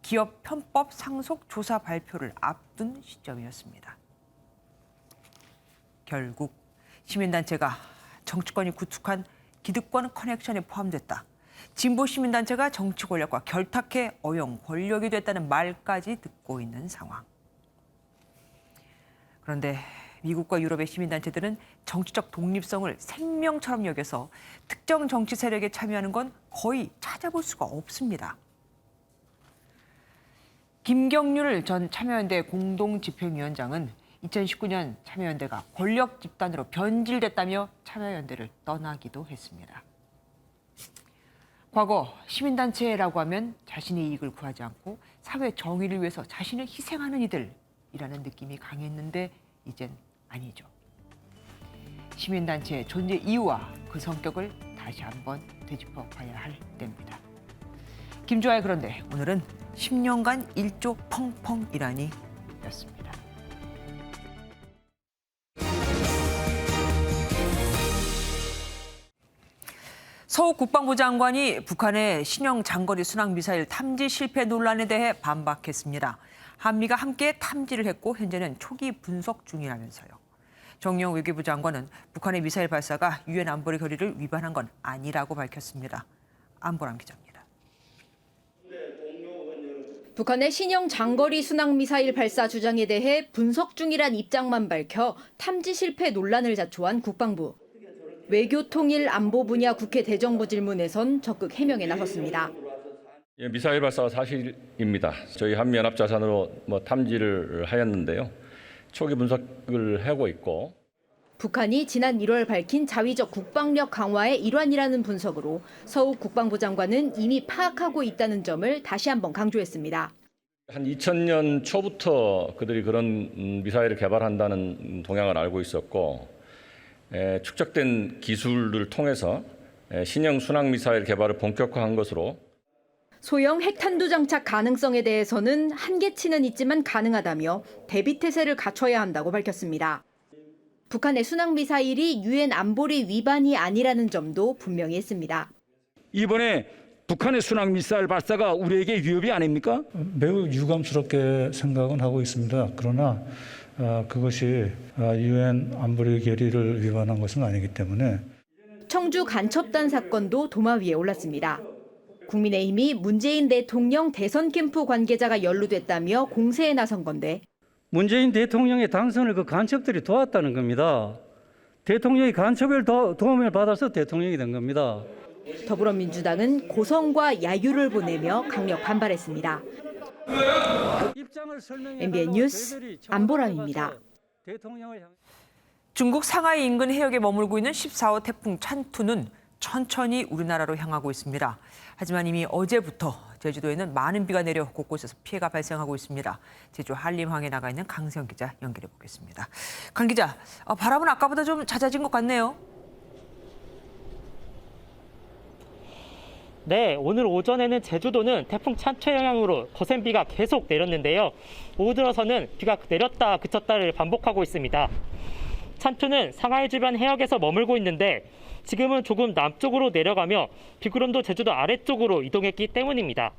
기업 편법 상속 조사 발표를 앞둔 시점이었습니다. 결국 시민단체가 정치권이 구축한 기득권 커넥션에 포함됐다. 진보 시민단체가 정치 권력과 결탁해 어용 권력이 됐다는 말까지 듣고 있는 상황. 그런데 미국과 유럽의 시민단체들은 정치적 독립성을 생명처럼 여겨서 특정 정치 세력에 참여하는 건 거의 찾아볼 수가 없습니다. 김경률 전 참여연대 공동집행위원장은 2019년 참여연대가 권력 집단으로 변질됐다며 참여연대를 떠나기도 했습니다. 과거 시민단체라고 하면 자신의 이익을 구하지 않고 사회 정의를 위해서 자신을 희생하는 이들이라는 느낌이 강했는데 이젠 아니죠. 시민단체의 존재 이유와 그 성격을 다시 한번 되짚어 봐야 할 때입니다. 김주아의 그런데 오늘은 10년간 1조 펑펑이라니 였습니다. 서욱 국방부 장관이 북한의 신형 장거리 순항 미사일 탐지 실패 논란에 대해 반박했습니다. 한미가 함께 탐지를 했고 현재는 초기 분석 중이라면서요. 정용 외교부 장관은 북한의 미사일 발사가 유엔 안보리 결의를 위반한 건 아니라고 밝혔습니다. 안보람 기자입니다. 북한의 신형 장거리 순항 미사일 발사 주장에 대해 분석 중이란 입장만 밝혀 탐지 실패 논란을 자초한 국방부. 외교통일 안보 분야 국회 대정부 질문에선 적극 해명에 나섰습니다. 미사일 발사가 사실입니다. 저희 한미연합자산으로 탐지를 하였는데요. 초기 분석을 하고 있고. 북한이 지난 1월 밝힌 자위적 국방력 강화의 일환이라는 분석으로 서욱 국방부 장관은 이미 파악하고 있다는 점을 다시 한번 강조했습니다. 한 2000년 초부터 그들이 그런 미사일을 개발한다는 동향을 알고 있었고 축적된 기술을 통해서 신형 순항 미사일 개발을 본격화한 것으로 소형 핵탄두 장착 가능성에 대해서는 한계치는 있지만 가능하다며 대비 태세를 갖춰야 한다고 밝혔습니다. 북한의 순항 미사일이 유엔 안보리 위반이 아니라는 점도 분명히 했습니다. 이번에 북한의 순항 미사일 발사가 우리에게 위협이 아닙니까? 매우 유감스럽게 생각은 하고 있습니다. 그러나 그것이 유엔 안보리 결의를 위반한 것은 아니기 때문에. 청주 간첩단 사건도 도마 위에 올랐습니다. 국민의힘이 문재인 대통령 대선 캠프 관계자가 연루됐다며 공세에 나선 건데 문재인 대통령의 당선을 그 간첩들이 도왔다는 겁니다. 대통령이 간첩을 도움을 받아서 대통령이 된 겁니다. 더불어민주당은 고성과 야유를 보내며 강력 반발했습니다. MBN 뉴스 안보람입니다. 중국 상하이 인근 해역에 머물고 있는 14호 태풍 찬투는 천천히 우리나라로 향하고 있습니다. 하지만 이미 어제부터 제주도에는 많은 비가 내려 곳곳에서 피해가 발생하고 있습니다. 제주 한림항에 나가 있는 강세영 기자 연결해 보겠습니다. 강 기자, 바람은 아까보다 좀 잦아진 것 같네요. 네, 오늘 오전에는 제주도는 태풍 찬투 영향으로 거센 비가 계속 내렸는데요. 오후 들어서는 비가 내렸다 그쳤다를 반복하고 있습니다. 찬투는 상하이 주변 해역에서 머물고 있는데 지금은 조금 남쪽으로 내려가며 비구름도 제주도 아래쪽으로 이동했기 때문입니다.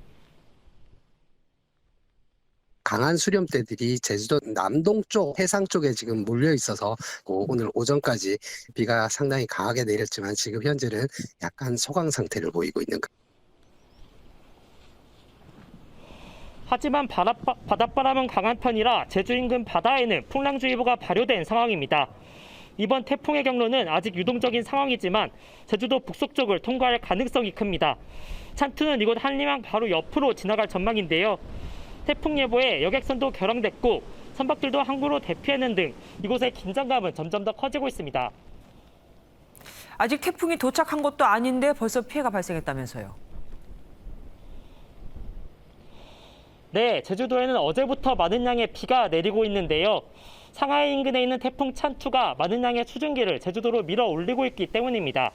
강한 수렴대들이 제주도 남동쪽 해상 쪽에 지금 몰려 있어서 오늘 오전까지 비가 상당히 강하게 내렸지만 지금 현재는 약간 소강 상태를 보이고 있는 것. 하지만 바닷바람은 강한 편이라 제주 인근 바다에는 풍랑주의보가 발효된 상황입니다. 이번 태풍의 경로는 아직 유동적인 상황이지만 제주도 북서쪽을 통과할 가능성이 큽니다. 찬투는 이곳 한림항 바로 옆으로 지나갈 전망인데요. 태풍 예보에 여객선도 결항됐고 선박들도 항구로 대피하는 등 이곳의 긴장감은 점점 더 커지고 있습니다. 아직 태풍이 도착한 것도 아닌데 벌써 피해가 발생했다면서요. 네, 제주도에는 어제부터 많은 양의 비가 내리고 있는데요. 상하이 인근에 있는 태풍 찬투가 많은 양의 수증기를 제주도로 밀어 올리고 있기 때문입니다.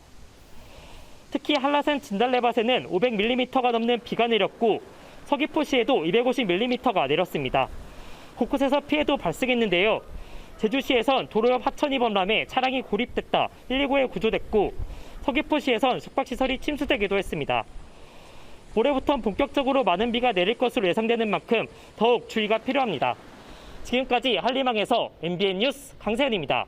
특히 한라산 진달래밭에는 500mm가 넘는 비가 내렸고 서귀포시에도 250mm가 내렸습니다. 곳곳에서 피해도 발생했는데요. 제주시에선 도로 옆 하천이 범람해 차량이 고립됐다 119에 구조됐고 서귀포시에선 숙박시설이 침수되기도 했습니다. 올해부터는 본격적으로 많은 비가 내릴 것으로 예상되는 만큼 더욱 주의가 필요합니다. 지금까지 한림항에서 MBN 뉴스 강세현입니다.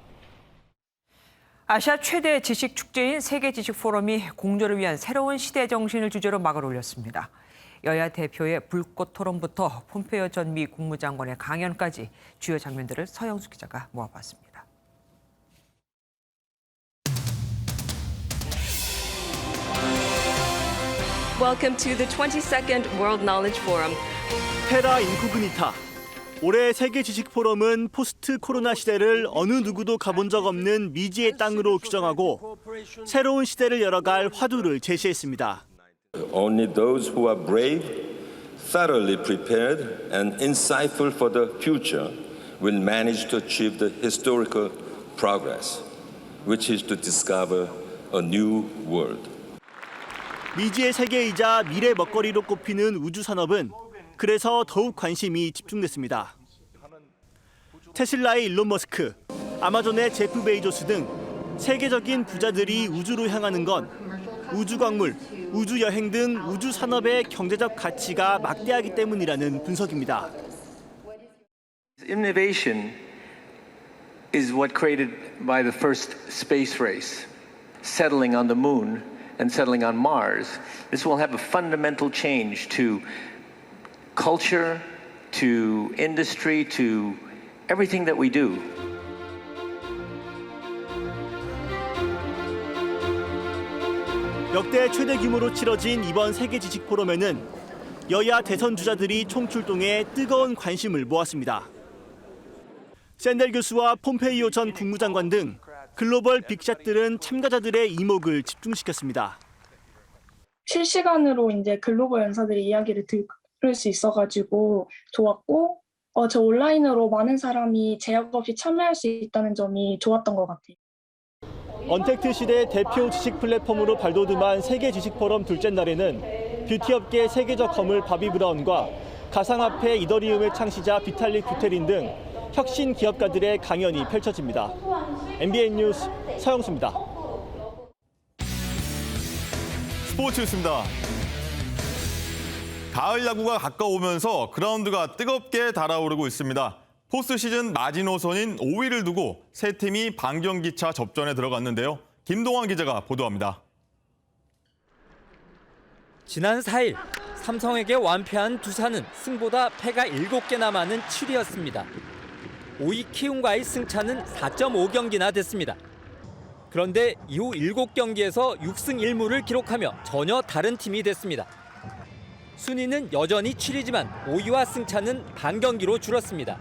아시아 최대 지식 축제인 세계 지식 포럼이 공조를 위한 새로운 시대 정신을 주제로 막을 올렸습니다. 여야 대표의 불꽃 토론부터 폼페이오 전 미 국무장관의 강연까지 주요 장면들을 서영수 기자가 모아봤습니다. Welcome to the 22nd World Knowledge Forum. 테라 인코그니타. 올해 세계 지식 포럼은 포스트 코로나 시대를 어느 누구도 가본 적 없는 미지의 땅으로 규정하고 새로운 시대를 열어갈 화두를 제시했습니다. Only those who are brave, thoroughly prepared, and insightful for the future will manage to achieve the historical progress, which is to discover a new world. 미지의 세계이자 미래 먹거리로 꼽히는 우주 산업은 그래서 더욱 관심이 집중됐습니다. 테슬라의 일론 머스크, 아마존의 제프 베이조스 등 세계적인 부자들이 우주로 향하는 건 우주 광물, 우주 여행 등 우주 산업의 경제적 가치가 막대하기 때문이라는 분석입니다. Innovation is what created by the first space race, settling on the moon and settling on Mars. This will have a fundamental change to culture, to industry, to everything that we do. 역대 최대 규모로 치러진 이번 세계 지식 포럼에는 여야 대선 주자들이 총출동해 뜨거운 관심을 모았습니다. 샌델 교수와 폼페이오 전 국무장관 등 글로벌 빅샷들은 참가자들의 이목을 집중시켰습니다. 실시간으로 이제 글로벌 연사들의 이야기를 들을 수 있어가지고 좋았고, 저 온라인으로 많은 사람이 제약 없이 참여할 수 있다는 점이 좋았던 것 같아요. 언택트 시대 대표 지식 플랫폼으로 발돋움한 세계 지식 포럼 둘째 날에는 뷰티업계 세계적 거물 바비 브라운과 가상화폐 이더리움의 창시자 비탈릭 부테린 등 혁신 기업가들의 강연이 펼쳐집니다. MBN 뉴스 서영수입니다. 스포츠였습니다. 가을 야구가 가까우면서 그라운드가 뜨겁게 달아오르고 있습니다. 포스트 시즌 마지노선인 5위를 두고 세 팀이 반경기차 접전에 들어갔는데요. 김동환 기자가 보도합니다. 지난 4일 삼성에게 완패한 두산은 승보다 패가 7개나 많은 7위였습니다. 5위 키움과의 승차는 4.5경기나 됐습니다. 그런데 이후 7경기에서 6승 1무를 기록하며 전혀 다른 팀이 됐습니다. 순위는 여전히 7위지만 5위와 승차는 반경기로 줄었습니다.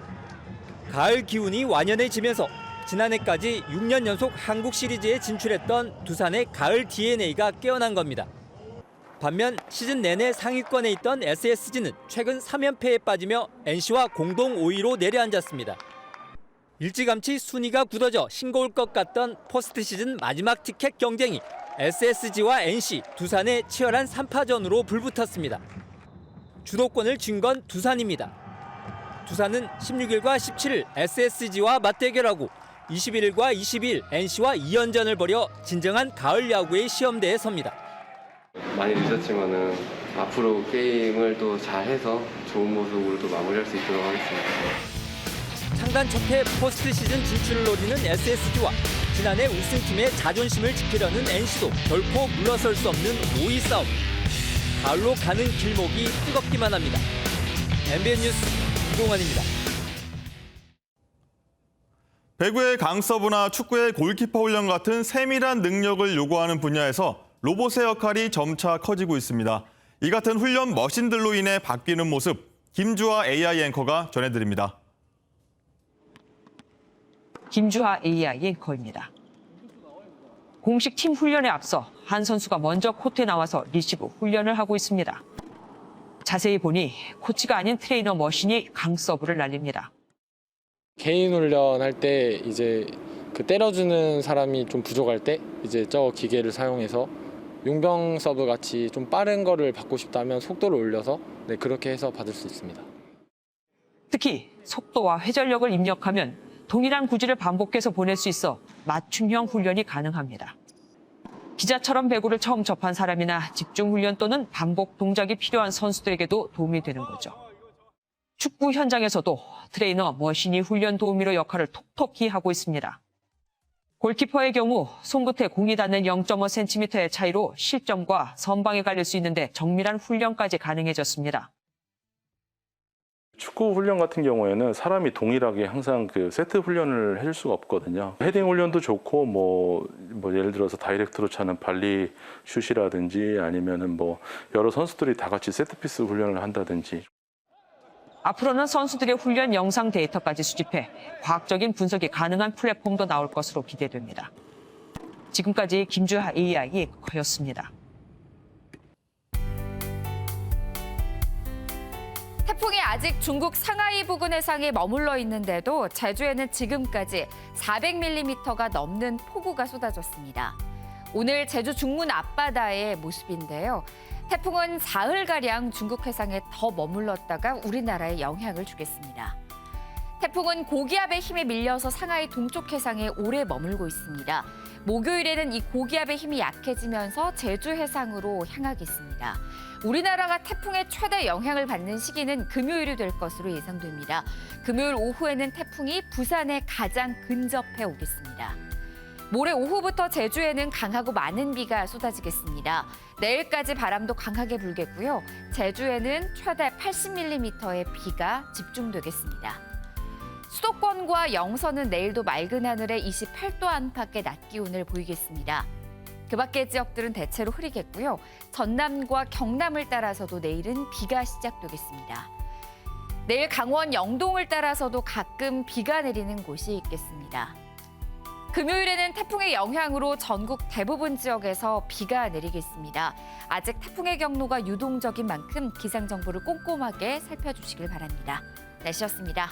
가을 기운이 완연해지면서 지난해까지 6년 연속 한국 시리즈에 진출했던 두산의 가을 DNA가 깨어난 겁니다. 반면 시즌 내내 상위권에 있던 SSG는 최근 3연패에 빠지며 NC와 공동 5위로 내려앉았습니다. 일찌감치 순위가 굳어져 싱거울 것 같던 포스트 시즌 마지막 티켓 경쟁이 SSG와 NC, 두산의 치열한 3파전으로 불붙었습니다. 주도권을 쥔 건 두산입니다. 두산은 16일과 17일 SSG와 맞대결하고 21일과 22일 NC와 2연전을 벌여 진정한 가을 야구의 시험대에 섭니다. 많이 늦었지만은 앞으로 게임을 또 잘해서 좋은 모습으로 또 마무리할 수 있도록 하겠습니다. 창단 첫해 포스트 시즌 진출을 노리는 SSG와 지난해 우승팀의 자존심을 지키려는 NC도 결코 물러설 수 없는 5위 싸움. 가을로 가는 길목이 뜨겁기만 합니다. MBN 뉴스 이동환입니다. 배구의 강서부나 축구의 골키퍼 훈련 같은 세밀한 능력을 요구하는 분야에서 로봇의 역할이 점차 커지고 있습니다. 이 같은 훈련 머신들로 인해 바뀌는 모습, 김주하 AI 앵커가 전해드립니다. 김주하 AI 앵커입니다. 공식 팀 훈련에 앞서 한 선수가 먼저 코트에 나와서 리시브 훈련을 하고 있습니다. 자세히 보니 코치가 아닌 트레이너 머신이 강서부를 날립니다. 개인 훈련할 때 이제 그 때려주는 사람이 좀 부족할 때 이제 저 기계를 사용해서 용병 서브 같이 좀 빠른 거를 받고 싶다면 속도를 올려서 그렇게 해서 받을 수 있습니다. 특히 속도와 회전력을 입력하면 동일한 구질을 반복해서 보낼 수 있어 맞춤형 훈련이 가능합니다. 기자처럼 배구를 처음 접한 사람이나 집중 훈련 또는 반복 동작이 필요한 선수들에게도 도움이 되는 거죠. 축구 현장에서도 트레이너 머신이 훈련 도우미로 역할을 톡톡히 하고 있습니다. 골키퍼의 경우 손끝에 공이 닿는 0.5cm의 차이로 실점과 선방에 갈릴 수 있는데 정밀한 훈련까지 가능해졌습니다. 축구 훈련 같은 경우에는 사람이 동일하게 항상 그 세트 훈련을 해줄 수가 없거든요. 헤딩 훈련도 좋고 뭐 예를 들어서 다이렉트로 차는 발리 슛이라든지 아니면은 뭐 여러 선수들이 다 같이 세트피스 훈련을 한다든지. 앞으로는 선수들의 훈련 영상 데이터까지 수집해 과학적인 분석이 가능한 플랫폼도 나올 것으로 기대됩니다. 지금까지 김주하 AI 앵커였습니다. 태풍이 아직 중국 상하이 부근 해상에 머물러 있는데도 제주에는 지금까지 400mm가 넘는 폭우가 쏟아졌습니다. 오늘 제주 중문 앞바다의 모습인데요. 태풍은 사흘가량 중국 해상에 더 머물렀다가 우리나라에 영향을 주겠습니다. 태풍은 고기압의 힘에 밀려서 상하이 동쪽 해상에 오래 머물고 있습니다. 목요일에는 이 고기압의 힘이 약해지면서 제주 해상으로 향하겠습니다. 우리나라가 태풍의 최대 영향을 받는 시기는 금요일이 될 것으로 예상됩니다. 금요일 오후에는 태풍이 부산에 가장 근접해 오겠습니다. 모레 오후부터 제주에는 강하고 많은 비가 쏟아지겠습니다. 내일까지 바람도 강하게 불겠고요. 제주에는 최대 80mm의 비가 집중되겠습니다. 수도권과 영서는 내일도 맑은 하늘에 28도 안팎의 낮 기온을 보이겠습니다. 그 밖의 지역들은 대체로 흐리겠고요. 전남과 경남을 따라서도 내일은 비가 시작되겠습니다. 내일 강원 영동을 따라서도 가끔 비가 내리는 곳이 있겠습니다. 금요일에는 태풍의 영향으로 전국 대부분 지역에서 비가 내리겠습니다. 아직 태풍의 경로가 유동적인 만큼 기상정보를 꼼꼼하게 살펴주시길 바랍니다. 날씨였습니다.